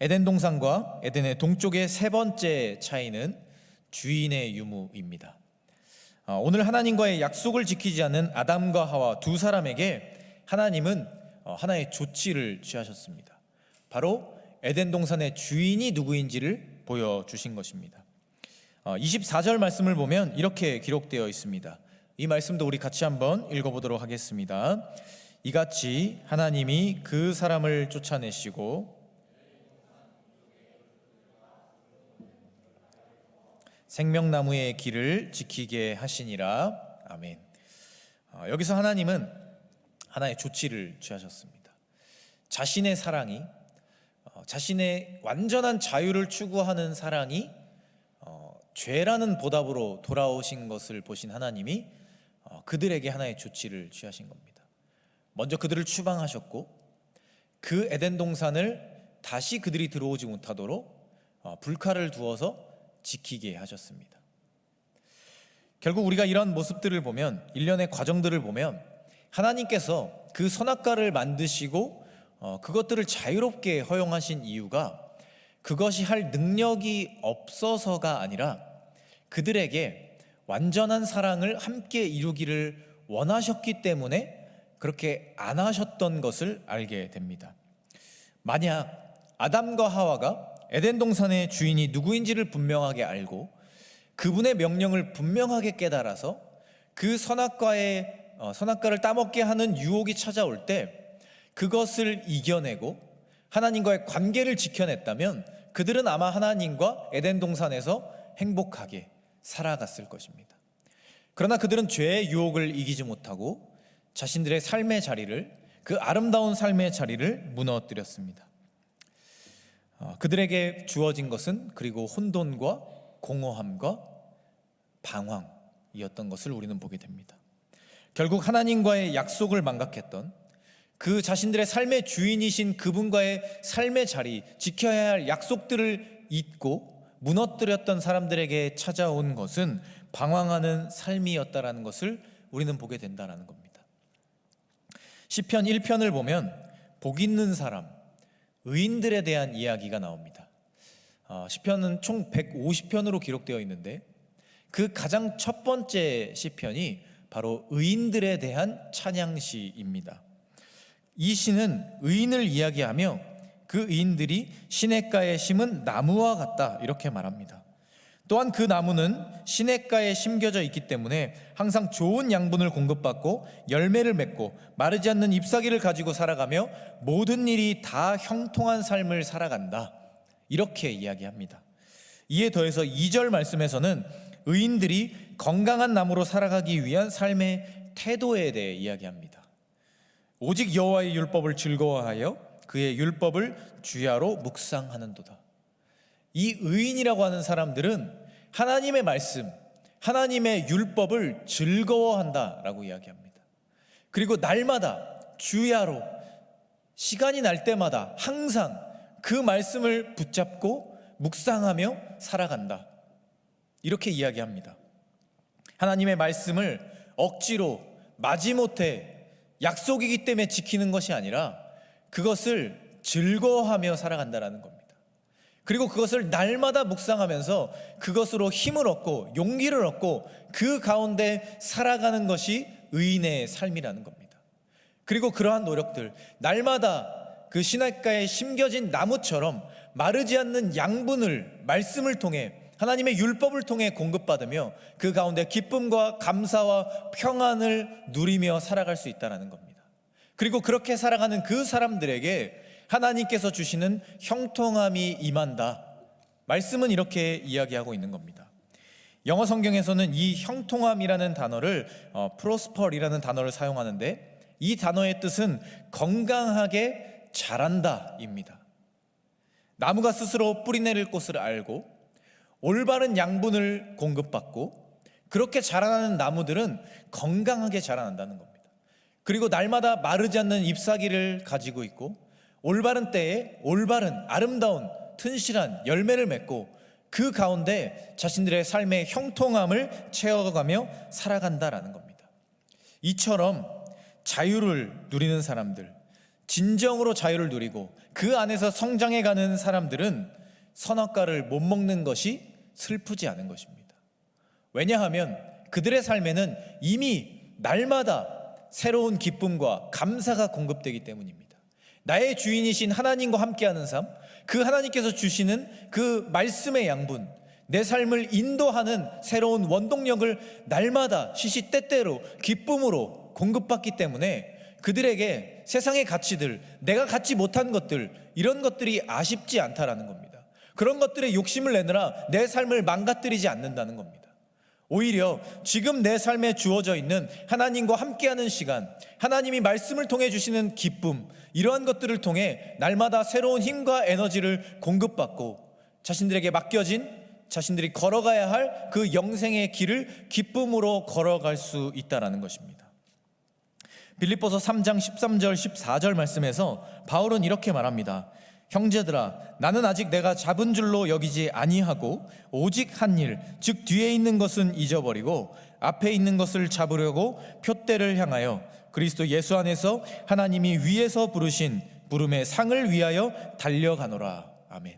에덴 동산과 에덴의 동쪽의 세 번째 차이는 주인의 유무입니다. 오늘 하나님과의 약속을 지키지 않는 아담과 하와 두 사람에게 하나님은 하나의 조치를 취하셨습니다. 바로 에덴 동산의 주인이 누구인지를 보여주신 것입니다. 24절 말씀을 보면 이렇게 기록되어 있습니다. 이 말씀도 우리 같이 한번 읽어보도록 하겠습니다. 이같이 하나님이 그 사람을 쫓아내시고 생명나무의 길을 지키게 하시니라. 아멘. 여기서 하나님은 하나의 조치를 취하셨습니다. 자신의 사랑이, 자신의 완전한 자유를 추구하는 사랑이 죄라는 보답으로 돌아오신 것을 보신 하나님이 그들에게 하나의 조치를 취하신 겁니다. 먼저 그들을 추방하셨고 그 에덴 동산을 다시 그들이 들어오지 못하도록 불칼을 두어서 지키게 하셨습니다. 결국 우리가 이런 모습들을 보면, 일련의 과정들을 보면 하나님께서 그 선악과를 만드시고 그것들을 자유롭게 허용하신 이유가 그것이 할 능력이 없어서가 아니라 그들에게 완전한 사랑을 함께 이루기를 원하셨기 때문에 그렇게 안 하셨던 것을 알게 됩니다. 만약 아담과 하와가 에덴 동산의 주인이 누구인지를 분명하게 알고 그분의 명령을 분명하게 깨달아서 그 선악과를 따먹게 하는 유혹이 찾아올 때 그것을 이겨내고 하나님과의 관계를 지켜냈다면 그들은 아마 하나님과 에덴 동산에서 행복하게 살아갔을 것입니다. 그러나 그들은 죄의 유혹을 이기지 못하고 자신들의 삶의 자리를, 그 아름다운 삶의 자리를 무너뜨렸습니다. 그들에게 주어진 것은 그리고 혼돈과 공허함과 방황이었던 것을 우리는 보게 됩니다. 결국 하나님과의 약속을 망각했던, 그 자신들의 삶의 주인이신 그분과의 삶의 자리, 지켜야 할 약속들을 잊고 무너뜨렸던 사람들에게 찾아온 것은 방황하는 삶이었다라는 것을 우리는 보게 된다는 겁니다. 시편 1편을 보면 복 있는 사람, 의인들에 대한 이야기가 나옵니다. 시편은 총 150편으로 기록되어 있는데 그 가장 첫 번째 시편이 바로 의인들에 대한 찬양시입니다. 이 시는 의인을 이야기하며 그 의인들이 시냇가에 심은 나무와 같다, 이렇게 말합니다. 또한 그 나무는 시냇가에 심겨져 있기 때문에 항상 좋은 양분을 공급받고 열매를 맺고 마르지 않는 잎사귀를 가지고 살아가며 모든 일이 다 형통한 삶을 살아간다, 이렇게 이야기합니다. 이에 더해서 2절 말씀에서는 의인들이 건강한 나무로 살아가기 위한 삶의 태도에 대해 이야기합니다. 오직 여호와의 율법을 즐거워하여 그의 율법을 주야로 묵상하는도다. 이 의인이라고 하는 사람들은 하나님의 말씀, 하나님의 율법을 즐거워한다라고 이야기합니다. 그리고 날마다 주야로, 시간이 날 때마다 항상 그 말씀을 붙잡고 묵상하며 살아간다, 이렇게 이야기합니다. 하나님의 말씀을 억지로 마지못해 약속이기 때문에 지키는 것이 아니라 그것을 즐거워하며 살아간다라는 겁니다. 그리고 그것을 날마다 묵상하면서 그것으로 힘을 얻고 용기를 얻고 그 가운데 살아가는 것이 의인의 삶이라는 겁니다. 그리고 그러한 노력들, 날마다 그 시냇가에 심겨진 나무처럼 마르지 않는 양분을 말씀을 통해, 하나님의 율법을 통해 공급받으며 그 가운데 기쁨과 감사와 평안을 누리며 살아갈 수 있다는 겁니다. 그리고 그렇게 살아가는 그 사람들에게 하나님께서 주시는 형통함이 임한다, 말씀은 이렇게 이야기하고 있는 겁니다. 영어 성경에서는 이 형통함이라는 단어를 prosper이라는 단어를 사용하는데 이 단어의 뜻은 건강하게 자란다 입니다. 나무가 스스로 뿌리내릴 곳을 알고 올바른 양분을 공급받고 그렇게 자라나는 나무들은 건강하게 자라난다는 겁니다. 그리고 날마다 마르지 않는 잎사귀를 가지고 있고 올바른 때에 올바른 아름다운 튼실한 열매를 맺고 그 가운데 자신들의 삶의 형통함을 채워가며 살아간다라는 겁니다. 이처럼 자유를 누리는 사람들, 진정으로 자유를 누리고 그 안에서 성장해가는 사람들은 선악과를 못 먹는 것이 슬프지 않은 것입니다. 왜냐하면 그들의 삶에는 이미 날마다 새로운 기쁨과 감사가 공급되기 때문입니다. 나의 주인이신 하나님과 함께하는 삶, 그 하나님께서 주시는 그 말씀의 양분, 내 삶을 인도하는 새로운 원동력을 날마다 시시때때로 기쁨으로 공급받기 때문에 그들에게 세상의 가치들, 내가 갖지 못한 것들, 이런 것들이 아쉽지 않다라는 겁니다. 그런 것들에 욕심을 내느라 내 삶을 망가뜨리지 않는다는 겁니다. 오히려 지금 내 삶에 주어져 있는 하나님과 함께하는 시간, 하나님이 말씀을 통해 주시는 기쁨, 이러한 것들을 통해 날마다 새로운 힘과 에너지를 공급받고 자신들에게 맡겨진, 자신들이 걸어가야 할 그 영생의 길을 기쁨으로 걸어갈 수 있다는 것입니다. 빌립보서 3장 13절 14절 말씀에서 바울은 이렇게 말합니다. 형제들아, 나는 아직 내가 잡은 줄로 여기지 아니하고 오직 한 일, 즉 뒤에 있는 것은 잊어버리고 앞에 있는 것을 잡으려고 표대를 향하여 그리스도 예수 안에서 하나님이 위에서 부르신 부름의 상을 위하여 달려가노라. 아멘.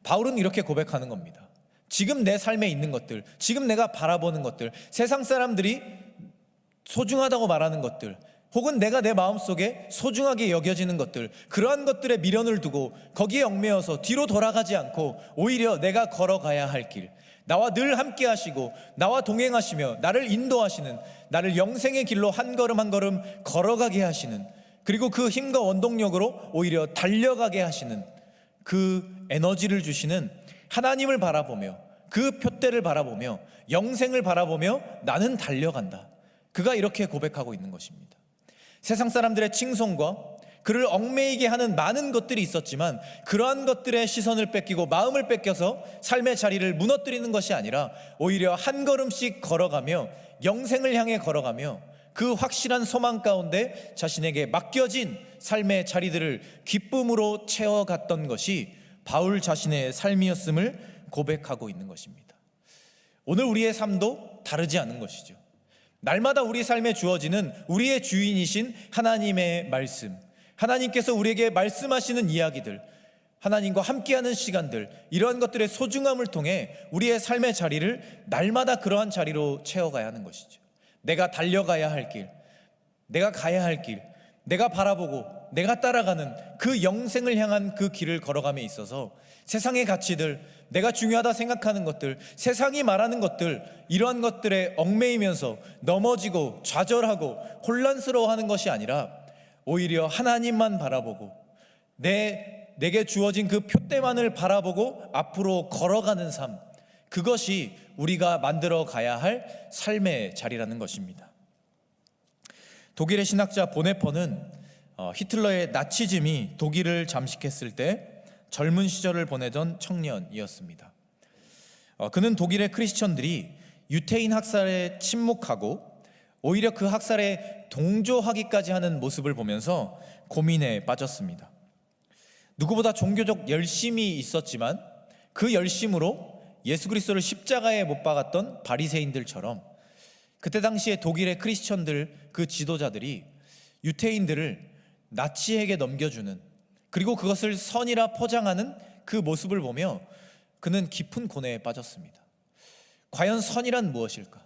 바울은 이렇게 고백하는 겁니다. 지금 내 삶에 있는 것들, 지금 내가 바라보는 것들, 세상 사람들이 소중하다고 말하는 것들, 혹은 내가 내 마음속에 소중하게 여겨지는 것들, 그러한 것들에 미련을 두고 거기에 얽매여서 뒤로 돌아가지 않고 오히려 내가 걸어가야 할 길, 나와 늘 함께 하시고 나와 동행하시며 나를 인도하시는, 나를 영생의 길로 한 걸음 한 걸음 걸어가게 하시는, 그리고 그 힘과 원동력으로 오히려 달려가게 하시는 그 에너지를 주시는 하나님을 바라보며 그 표대를 바라보며 영생을 바라보며 나는 달려간다. 그가 이렇게 고백하고 있는 것입니다. 세상 사람들의 칭송과 그를 얽매이게 하는 많은 것들이 있었지만 그러한 것들의 시선을 뺏기고 마음을 뺏겨서 삶의 자리를 무너뜨리는 것이 아니라 오히려 한 걸음씩 걸어가며 영생을 향해 걸어가며 그 확실한 소망 가운데 자신에게 맡겨진 삶의 자리들을 기쁨으로 채워갔던 것이 바울 자신의 삶이었음을 고백하고 있는 것입니다. 오늘 우리의 삶도 다르지 않은 것이죠. 날마다 우리 삶에 주어지는 우리의 주인이신 하나님의 말씀, 하나님께서 우리에게 말씀하시는 이야기들, 하나님과 함께하는 시간들, 이러한 것들의 소중함을 통해 우리의 삶의 자리를 날마다 그러한 자리로 채워가야 하는 것이죠. 내가 달려가야 할 길, 내가 가야 할 길, 내가 바라보고 내가 따라가는 그 영생을 향한 그 길을 걸어감에 있어서 세상의 가치들, 내가 중요하다 생각하는 것들, 세상이 말하는 것들, 이러한 것들에 얽매이면서 넘어지고 좌절하고 혼란스러워하는 것이 아니라 오히려 하나님만 바라보고 내게 주어진 그 표대만을 바라보고 앞으로 걸어가는 삶, 그것이 우리가 만들어 가야 할 삶의 자리라는 것입니다. 독일의 신학자 보네퍼는 히틀러의 나치즘이 독일을 잠식했을 때 젊은 시절을 보내던 청년이었습니다. 그는 독일의 크리스천들이 유태인 학살에 침묵하고 오히려 그 학살에 동조하기까지 하는 모습을 보면서 고민에 빠졌습니다. 누구보다 종교적 열심이 있었지만 그 열심으로 예수 그리스도를 십자가에 못 박았던 바리새인들처럼 그때 당시에 독일의 크리스천들, 그 지도자들이 유태인들을 나치에게 넘겨주는, 그리고 그것을 선이라 포장하는 그 모습을 보며 그는 깊은 고뇌에 빠졌습니다. 과연 선이란 무엇일까?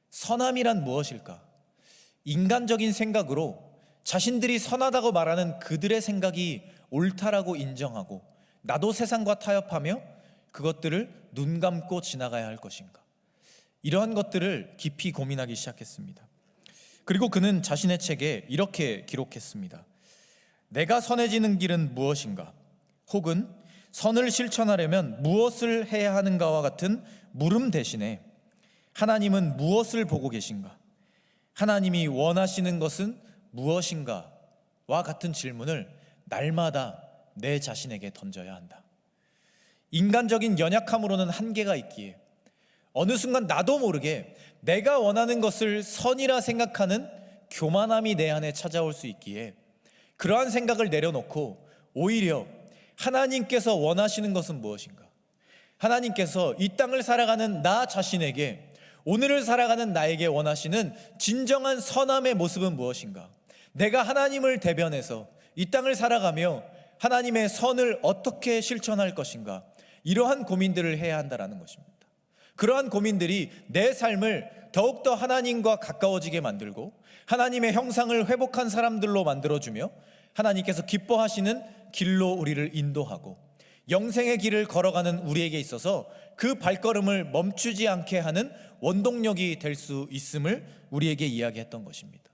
선함이란 무엇일까? 인간적인 생각으로 자신들이 선하다고 말하는 그들의 생각이 옳다라고 인정하고 나도 세상과 타협하며 그것들을 눈 감고 지나가야 할 것인가? 이러한 것들을 깊이 고민하기 시작했습니다. 그리고 그는 자신의 책에 이렇게 기록했습니다. 내가 선해지는 길은 무엇인가? 혹은 선을 실천하려면 무엇을 해야 하는가와 같은 물음 대신에 하나님은 무엇을 보고 계신가? 하나님이 원하시는 것은 무엇인가? 와 같은 질문을 날마다 내 자신에게 던져야 한다. 인간적인 연약함으로는 한계가 있기에 어느 순간 나도 모르게 내가 원하는 것을 선이라 생각하는 교만함이 내 안에 찾아올 수 있기에 그러한 생각을 내려놓고 오히려 하나님께서 원하시는 것은 무엇인가? 하나님께서 이 땅을 살아가는 나 자신에게, 오늘을 살아가는 나에게 원하시는 진정한 선함의 모습은 무엇인가? 내가 하나님을 대변해서 이 땅을 살아가며 하나님의 선을 어떻게 실천할 것인가? 이러한 고민들을 해야 한다는 것입니다. 그러한 고민들이 내 삶을 더욱더 하나님과 가까워지게 만들고 하나님의 형상을 회복한 사람들로 만들어주며 하나님께서 기뻐하시는 길로 우리를 인도하고 영생의 길을 걸어가는 우리에게 있어서 그 발걸음을 멈추지 않게 하는 원동력이 될 수 있음을 우리에게 이야기했던 것입니다.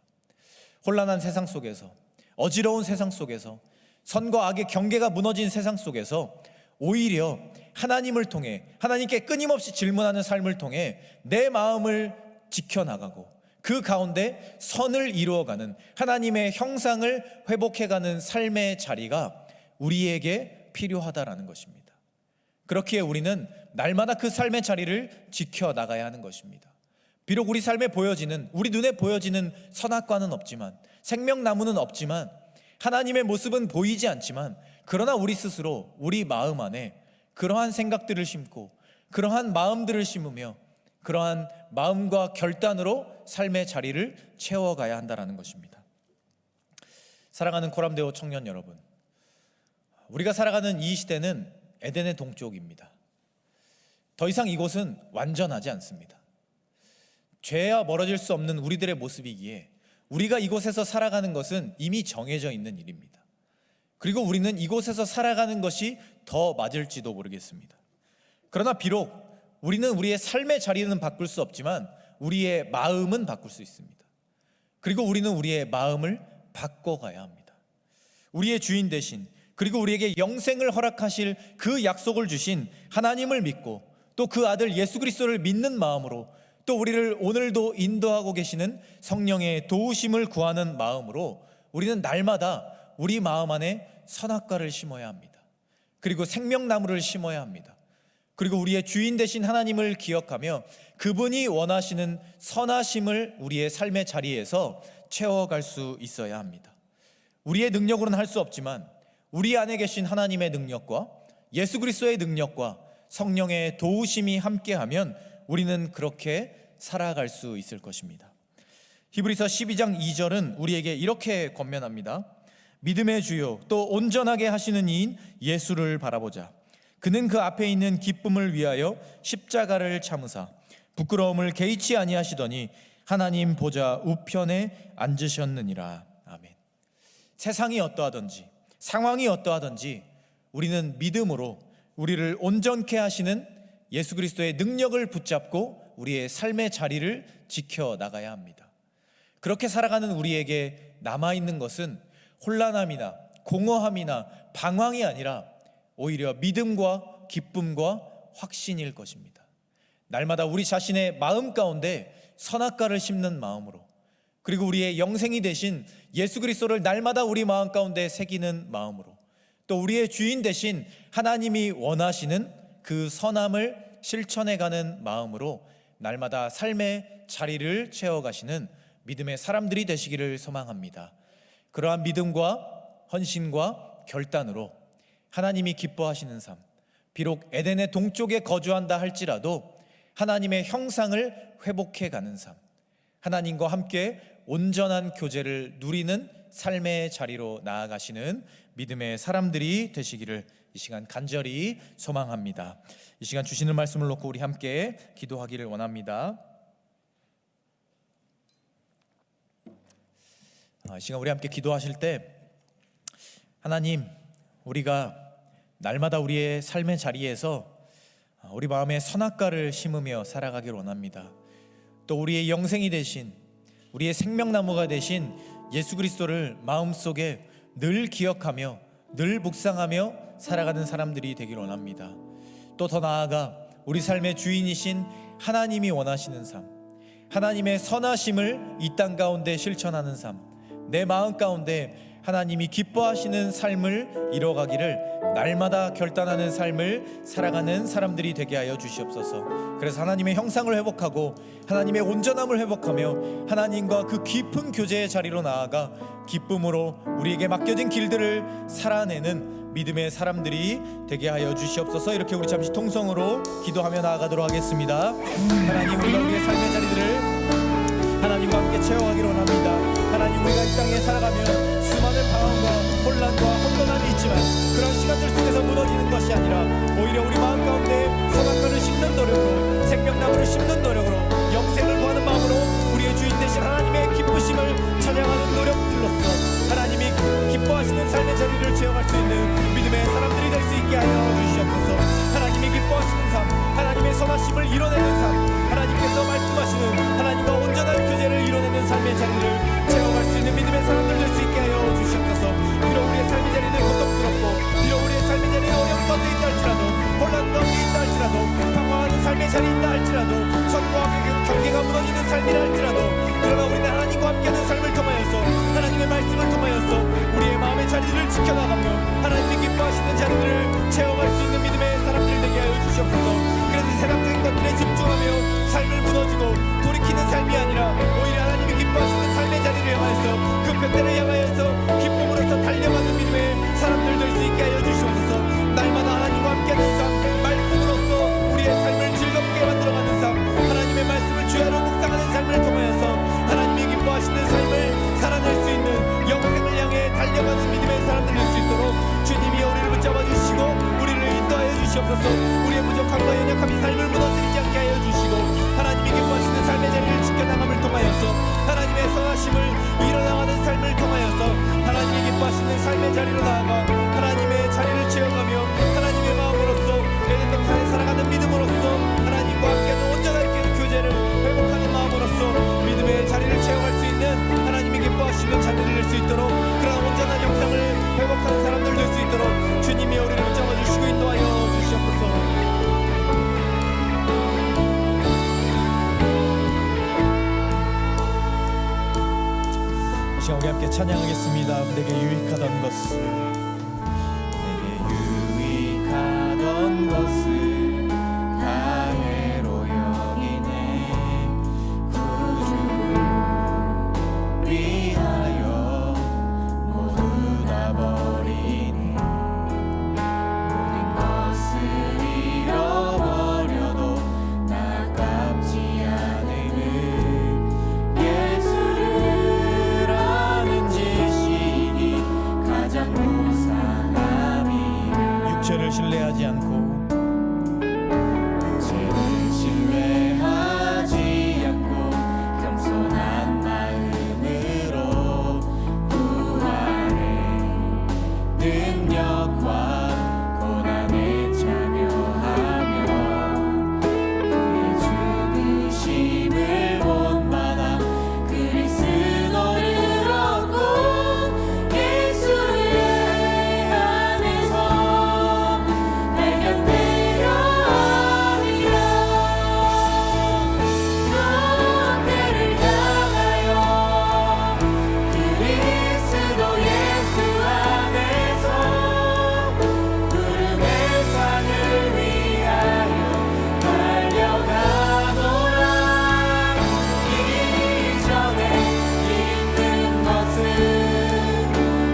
혼란한 세상 속에서, 어지러운 세상 속에서, 선과 악의 경계가 무너진 세상 속에서 오히려 하나님을 통해, 하나님께 끊임없이 질문하는 삶을 통해 내 마음을 지켜나가고 그 가운데 선을 이루어가는 하나님의 형상을 회복해가는 삶의 자리가 우리에게 필요하다라는 것입니다. 그렇기에 우리는 날마다 그 삶의 자리를 지켜나가야 하는 것입니다. 비록 우리 삶에 보여지는, 우리 눈에 보여지는 선악과는 없지만, 생명나무는 없지만, 하나님의 모습은 보이지 않지만, 그러나 우리 스스로 우리 마음 안에 그러한 생각들을 심고 그러한 마음들을 심으며 그러한 마음과 결단으로 삶의 자리를 채워가야 한다는 것입니다. 사랑하는 코람데오 청년 여러분, 우리가 살아가는 이 시대는 에덴의 동쪽입니다. 더 이상 이곳은 완전하지 않습니다. 죄와 멀어질 수 없는 우리들의 모습이기에 우리가 이곳에서 살아가는 것은 이미 정해져 있는 일입니다. 그리고 우리는 이곳에서 살아가는 것이 더 맞을지도 모르겠습니다. 그러나 비록 우리는 우리의 삶의 자리는 바꿀 수 없지만 우리의 마음은 바꿀 수 있습니다. 그리고 우리는 우리의 마음을 바꿔가야 합니다. 우리의 주인 되신, 그리고 우리에게 영생을 허락하실 그 약속을 주신 하나님을 믿고 또 그 아들 예수 그리스도를 믿는 마음으로, 또 우리를 오늘도 인도하고 계시는 성령의 도우심을 구하는 마음으로 우리는 날마다 우리 마음 안에 선악과를 심어야 합니다. 그리고 생명나무를 심어야 합니다. 그리고 우리의 주인 되신 하나님을 기억하며 그분이 원하시는 선하심을 우리의 삶의 자리에서 채워갈 수 있어야 합니다. 우리의 능력으로는 할 수 없지만 우리 안에 계신 하나님의 능력과 예수 그리스도의 능력과 성령의 도우심이 함께하면 우리는 그렇게 살아갈 수 있을 것입니다. 히브리서 12장 2절은 우리에게 이렇게 권면합니다. 믿음의 주요 또 온전하게 하시는 이인 예수를 바라보자. 그는 그 앞에 있는 기쁨을 위하여 십자가를 참으사 부끄러움을 개의치 아니하시더니 하나님 보좌 우편에 앉으셨느니라. 아멘. 세상이 어떠하든지 상황이 어떠하든지 우리는 믿음으로 우리를 온전케 하시는 예수 그리스도의 능력을 붙잡고 우리의 삶의 자리를 지켜나가야 합니다. 그렇게 살아가는 우리에게 남아있는 것은 혼란함이나 공허함이나 방황이 아니라 오히려 믿음과 기쁨과 확신일 것입니다. 날마다 우리 자신의 마음 가운데 선악과를 심는 마음으로, 그리고 우리의 영생이 되신 예수 그리스도를 날마다 우리 마음 가운데 새기는 마음으로, 또 우리의 주인 되신 하나님이 원하시는 그 선함을 실천해가는 마음으로 날마다 삶의 자리를 채워가시는 믿음의 사람들이 되시기를 소망합니다. 그러한 믿음과 헌신과 결단으로 하나님이 기뻐하시는 삶, 비록 에덴의 동쪽에 거주한다 할지라도 하나님의 형상을 회복해가는 삶, 하나님과 함께 온전한 교제를 누리는 삶의 자리로 나아가시는 믿음의 사람들이 되시기를 이 시간 간절히 소망합니다. 이 시간 주시는 말씀을 놓고 우리 함께 기도하기를 원합니다. 이 시간 우리 함께 기도하실 때 하나님, 우리가 날마다 우리의 삶의 자리에서 우리 마음에 선악과를 심으며 살아가기를 원합니다. 또 우리의 영생이 되신, 우리의 생명나무가 되신 예수 그리스도를 마음속에 늘 기억하며 늘 묵상하며 살아가는 사람들이 되기를 원합니다. 또 더 나아가 우리 삶의 주인이신 하나님이 원하시는 삶, 하나님의 선하심을 이 땅 가운데 실천하는 삶, 내 마음 가운데 하나님이 기뻐하시는 삶을 이뤄가기를 날마다 결단하는 삶을 살아가는 사람들이 되게 하여 주시옵소서. 그래서 하나님의 형상을 회복하고 하나님의 온전함을 회복하며 하나님과 그 깊은 교제의 자리로 나아가 기쁨으로 우리에게 맡겨진 길들을 살아내는 믿음의 사람들이 되게 하여 주시옵소서. 이렇게 우리 잠시 통성으로 기도하며 나아가도록 하겠습니다. 하나님, 우리가 우리의 삶의 자리들을 하나님과 함께 채워가기를 원합니다. 하나님, 우리가 이 땅에 살아가면 수많은 방황과 혼란과 혼돈함이 있지만 그런 시간들 속에서 무너지는 것이 아니라 오히려 우리 마음 가운데 선악과를 심는 노력으로, 생명나무를 심는 노력으로, 영생을 구하는 마음으로 우리의 주인 되신 하나님의 기쁘심을 찬양하는 노력들로서 하나님이 기뻐하시는 삶의 자리를 채워갈 수 있는 믿음의 사람들이 될 수 있게 하여 주시옵소서. 하나님이 기뻐하시는 삶, 하나님의 선하심을 이뤄내는 삶, 하나님께서 말씀하시는 하나님과 온전한 교제를 이뤄내는 삶의 자리를 채워갈 수 있는 믿음의 사람들 될 수 있게 하여 주시옵소서. 비록 우리의 삶의 자리는 고통스럽고 비록 우리의 삶의 자리는 어려운 가운데 있다 할지라도, 혼란 가운데 있다 할지라도, 방황하는 삶의 자리에 있다 할지라도, 선과 경계가 무너지는 삶이라 할지라도, 그러나 우리는 하나님과 함께하는 삶을 통하여서, 하나님의 말씀을 통하여서 우리의 마음의 자리를 지켜나가며 하나님이 기뻐하시는 자리를 채워갈 수 있는 믿음의 사람들 되게 하여 주시옵소서. 그래서 세상적인 것들에 집중하며 삶을 무너지고 돌이키는 삶이 아니라 오히려 하나님이 기뻐하시는 삶의 자리를 향하여서 그 표대를 향하여서 기쁨으로써 달려가는 믿음의 사람들 될 수 있게 하여 주시옵소서. 날마다 하나님과 함께하는 삶, 말씀으로써 우리의 삶을 즐겁게 만들어가는 삶, 하나님의 말씀을 주야로 묵상하는 삶을 통하여서 하나님이 기뻐하시는 삶을 살아낼 수 있는 영생을 향해 달려가는 믿음의 사람들 될 수 있도록 주님이 우리를 붙잡아 주시고 우리를 인도하여 주시옵소서. 우리의 부족함과 연약함이 삶을 무너뜨리지 않게 하여 주시고 하나님이 기뻐하시는 삶의 자리를 지켜나감을 통하여서 하나님의 선하심을 이뤄나가는 삶을 통하여서 하나님이 기뻐하시는 삶의 자리로 나아가 하나님의 자리를 채워가며 하나님의 마음으로서 에덴 동산에 살아가는 믿음으로써 하나님과 함께하는 온전한 교제를 회복하는 마음으로써 믿음의 자리를 채워갈 수 있는 하나님이 기뻐하시는 자리를 낼 수 있도록 그런 온전한 영상을 회복하는 사람들 될 수 있도록 주님이 우리를 붙잡아 주시고 인도하여 주시옵소서. 이 시간 우리 함께 찬양하겠습니다. 내게 유익하던 것을, 내게 유익하던 것을 다해로 여기네. 구주를 위하여 모두 다 버리니 모든 것을 잃어버려도 나깝지 않음은 예수를 아는 지식이 가장 무상함이. 육체를 신뢰하지 않고 죄를 신뢰하지 않고 겸손한 마음으로 부활의 능력과 고난에 참여하며 그의 죽으심을 본받아 그리스도를 얻고 예수의 안에서 발견되려 하리라. 그때를 향하여 그리스도 예수 안에서 구름의 산을 위하여 달려가노라. 이전에 있는 것은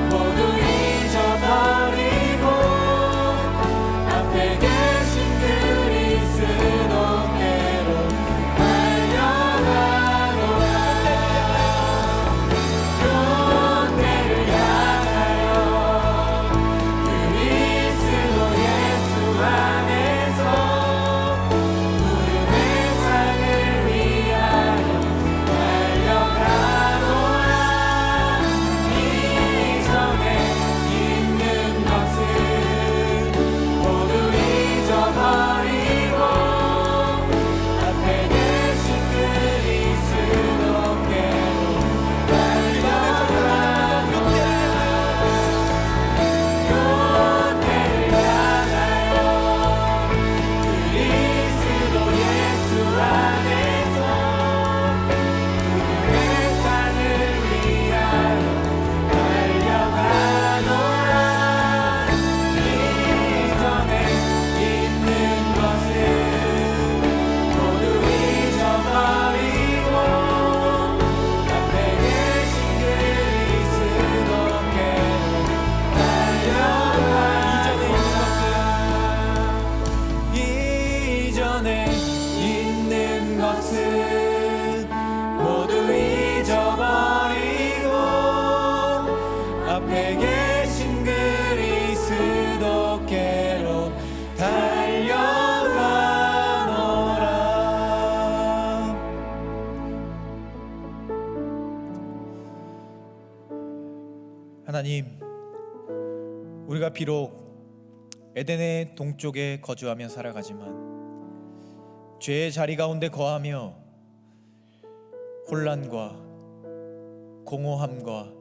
모두 잊어버리고 앞에 계신 그리스도께로 달려가노라. 그때를 향하여 그리스도 예수 안에서 구름의 산을 위하여 달려가노라. 이전에 있는 것은 모두 잊어버리고 앞에 계신 그리스도께로 달려가노라. 그때를 향하여 그리스도 예수 안에서 구름의 산을 위하여 달려가노라. 이전에 있는 것은 모두 잊어버리고 앞에 계신 그리스도께로 달려가. 이전에 있는 것은 모두 잊어버리고 앞에 계신 그리스도께로 달려가노라. 하나님, 우리가 비록 에덴의 동쪽에 거주하며 살아가지만 죄의 자리 가운데 거하며 혼란과 공허함과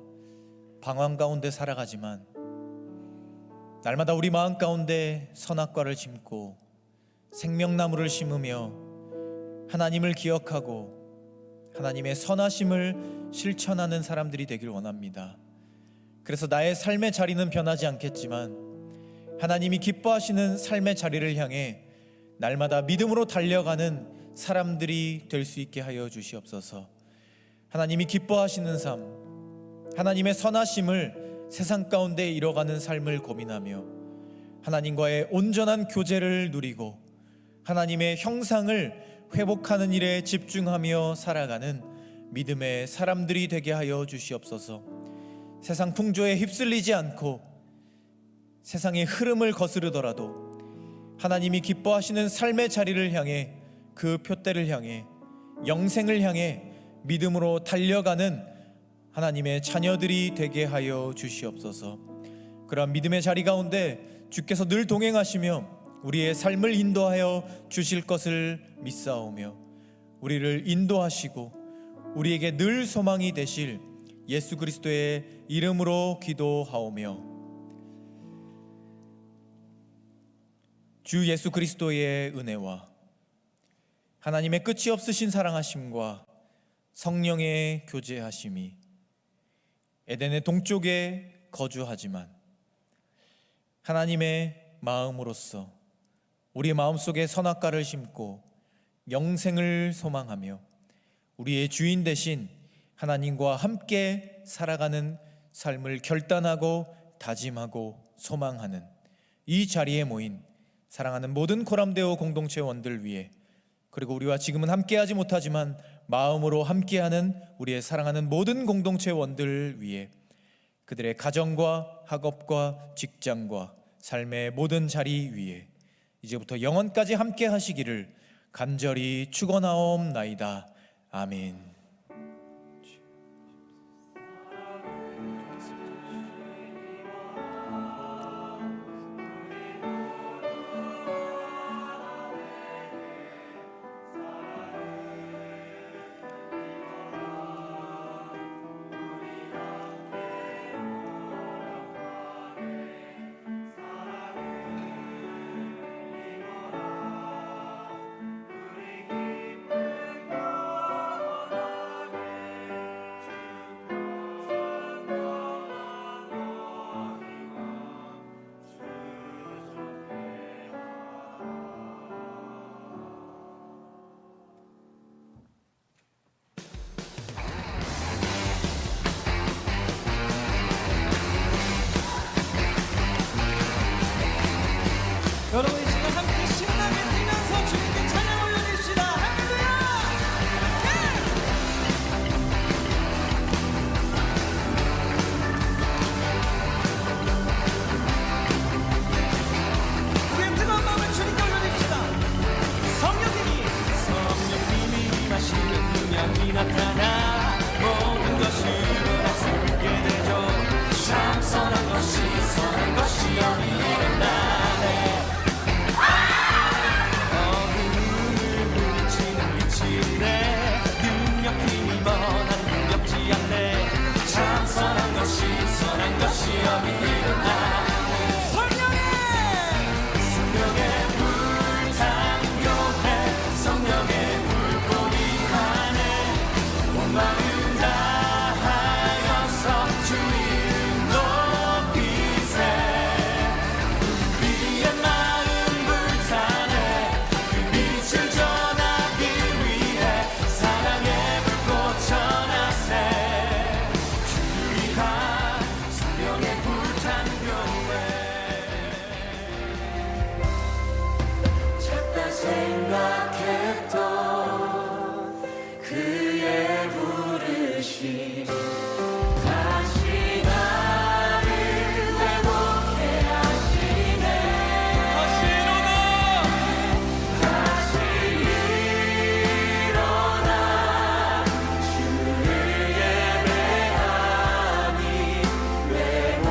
방황 가운데 살아가지만 날마다 우리 마음 가운데 선악과를 심고 생명나무를 심으며 하나님을 기억하고 하나님의 선하심을 실천하는 사람들이 되길 원합니다. 그래서 나의 삶의 자리는 변하지 않겠지만 하나님이 기뻐하시는 삶의 자리를 향해 날마다 믿음으로 달려가는 사람들이 될 수 있게 하여 주시옵소서. 하나님이 기뻐하시는 삶, 하나님의 선하심을 세상 가운데 이뤄가는 삶을 고민하며 하나님과의 온전한 교제를 누리고 하나님의 형상을 회복하는 일에 집중하며 살아가는 믿음의 사람들이 되게 하여 주시옵소서. 세상 풍조에 휩쓸리지 않고 세상의 흐름을 거스르더라도 하나님이 기뻐하시는 삶의 자리를 향해, 그 표대를 향해, 영생을 향해 믿음으로 달려가는 하나님의 자녀들이 되게 하여 주시옵소서. 그러한 믿음의 자리 가운데 주께서 늘 동행하시며 우리의 삶을 인도하여 주실 것을 믿사오며 우리를 인도하시고 우리에게 늘 소망이 되실 예수 그리스도의 이름으로 기도하오며 주 예수 그리스도의 은혜와 하나님의 끝이 없으신 사랑하심과 성령의 교제하심이 에덴의 동쪽에 거주하지만 하나님의 마음으로서 우리의 마음속에 선악과를 심고 영생을 소망하며 우리의 주인 되신 하나님과 함께 살아가는 삶을 결단하고 다짐하고 소망하는 이 자리에 모인 사랑하는 모든 코람데오 공동체 원들 위해, 그리고 우리와 지금은 함께하지 못하지만 마음으로 함께하는 우리의 사랑하는 모든 공동체 원들 위해, 그들의 가정과 학업과 직장과 삶의 모든 자리 위에 이제부터 영원까지 함께 하시기를 간절히 축원하옵나이다. 아멘. 여러분이 지금 함께 신나게 뛰면서 주님께 찬양 올려드립시다. 할렐루야! 우리의 뜨거운 마음을 주님께 올려드립시다. 성령님이 임하시는 능력이 나타나 모든 것이 할 수 있게 되죠. 참 선한 것이 일어나네. 선한 것이 여기 일어나네. 성령의 불타는 교회, 성령의 불꽃이 하네. 온 마음 다하여서 주 이름 높이세. 우리의 마음 불타네. 그 빛을 전하기 위해 사랑의 불꽃 전하세. 생각했던 그의 부르심 다시 나를 회복해 하시네. 다시 일어나 주를 예배하니 내 몸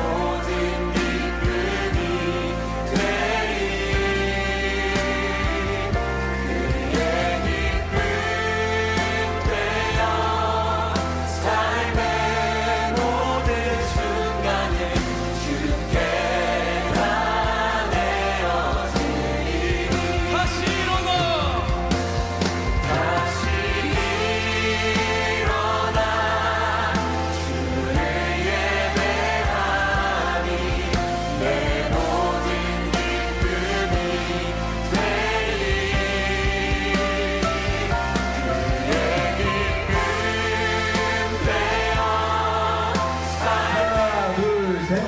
둘, 셋.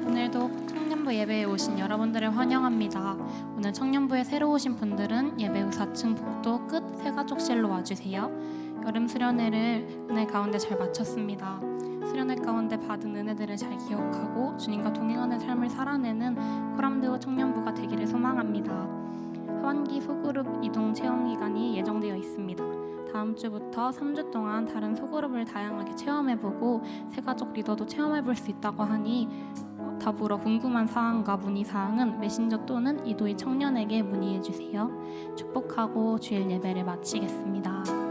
오늘도 청년부 예배에 오신 여러분들을 환영합니다. 오늘 청년부에 새로 오신 분들은 예배 후 4층 복도 끝 새가족실로 와주세요. 여름 수련회를 은혜 가운데 잘 마쳤습니다. 수련회 가운데 받은 은혜들을 잘 기억하고 주님과 동행하는 삶을 살아내는 코람드오 청년부가 되기를 소망합니다. 하반기 소그룹 이동 체험 기간이 예정되어 있습니다. 다음 주부터 3주 동안 다른 소그룹을 다양하게 체험해보고 새가족 리더도 체험해볼 수 있다고 하니 더불어 궁금한 사항과 문의사항은 메신저 또는 이도희 청년에게 문의해주세요. 축복하고 주일 예배를 마치겠습니다.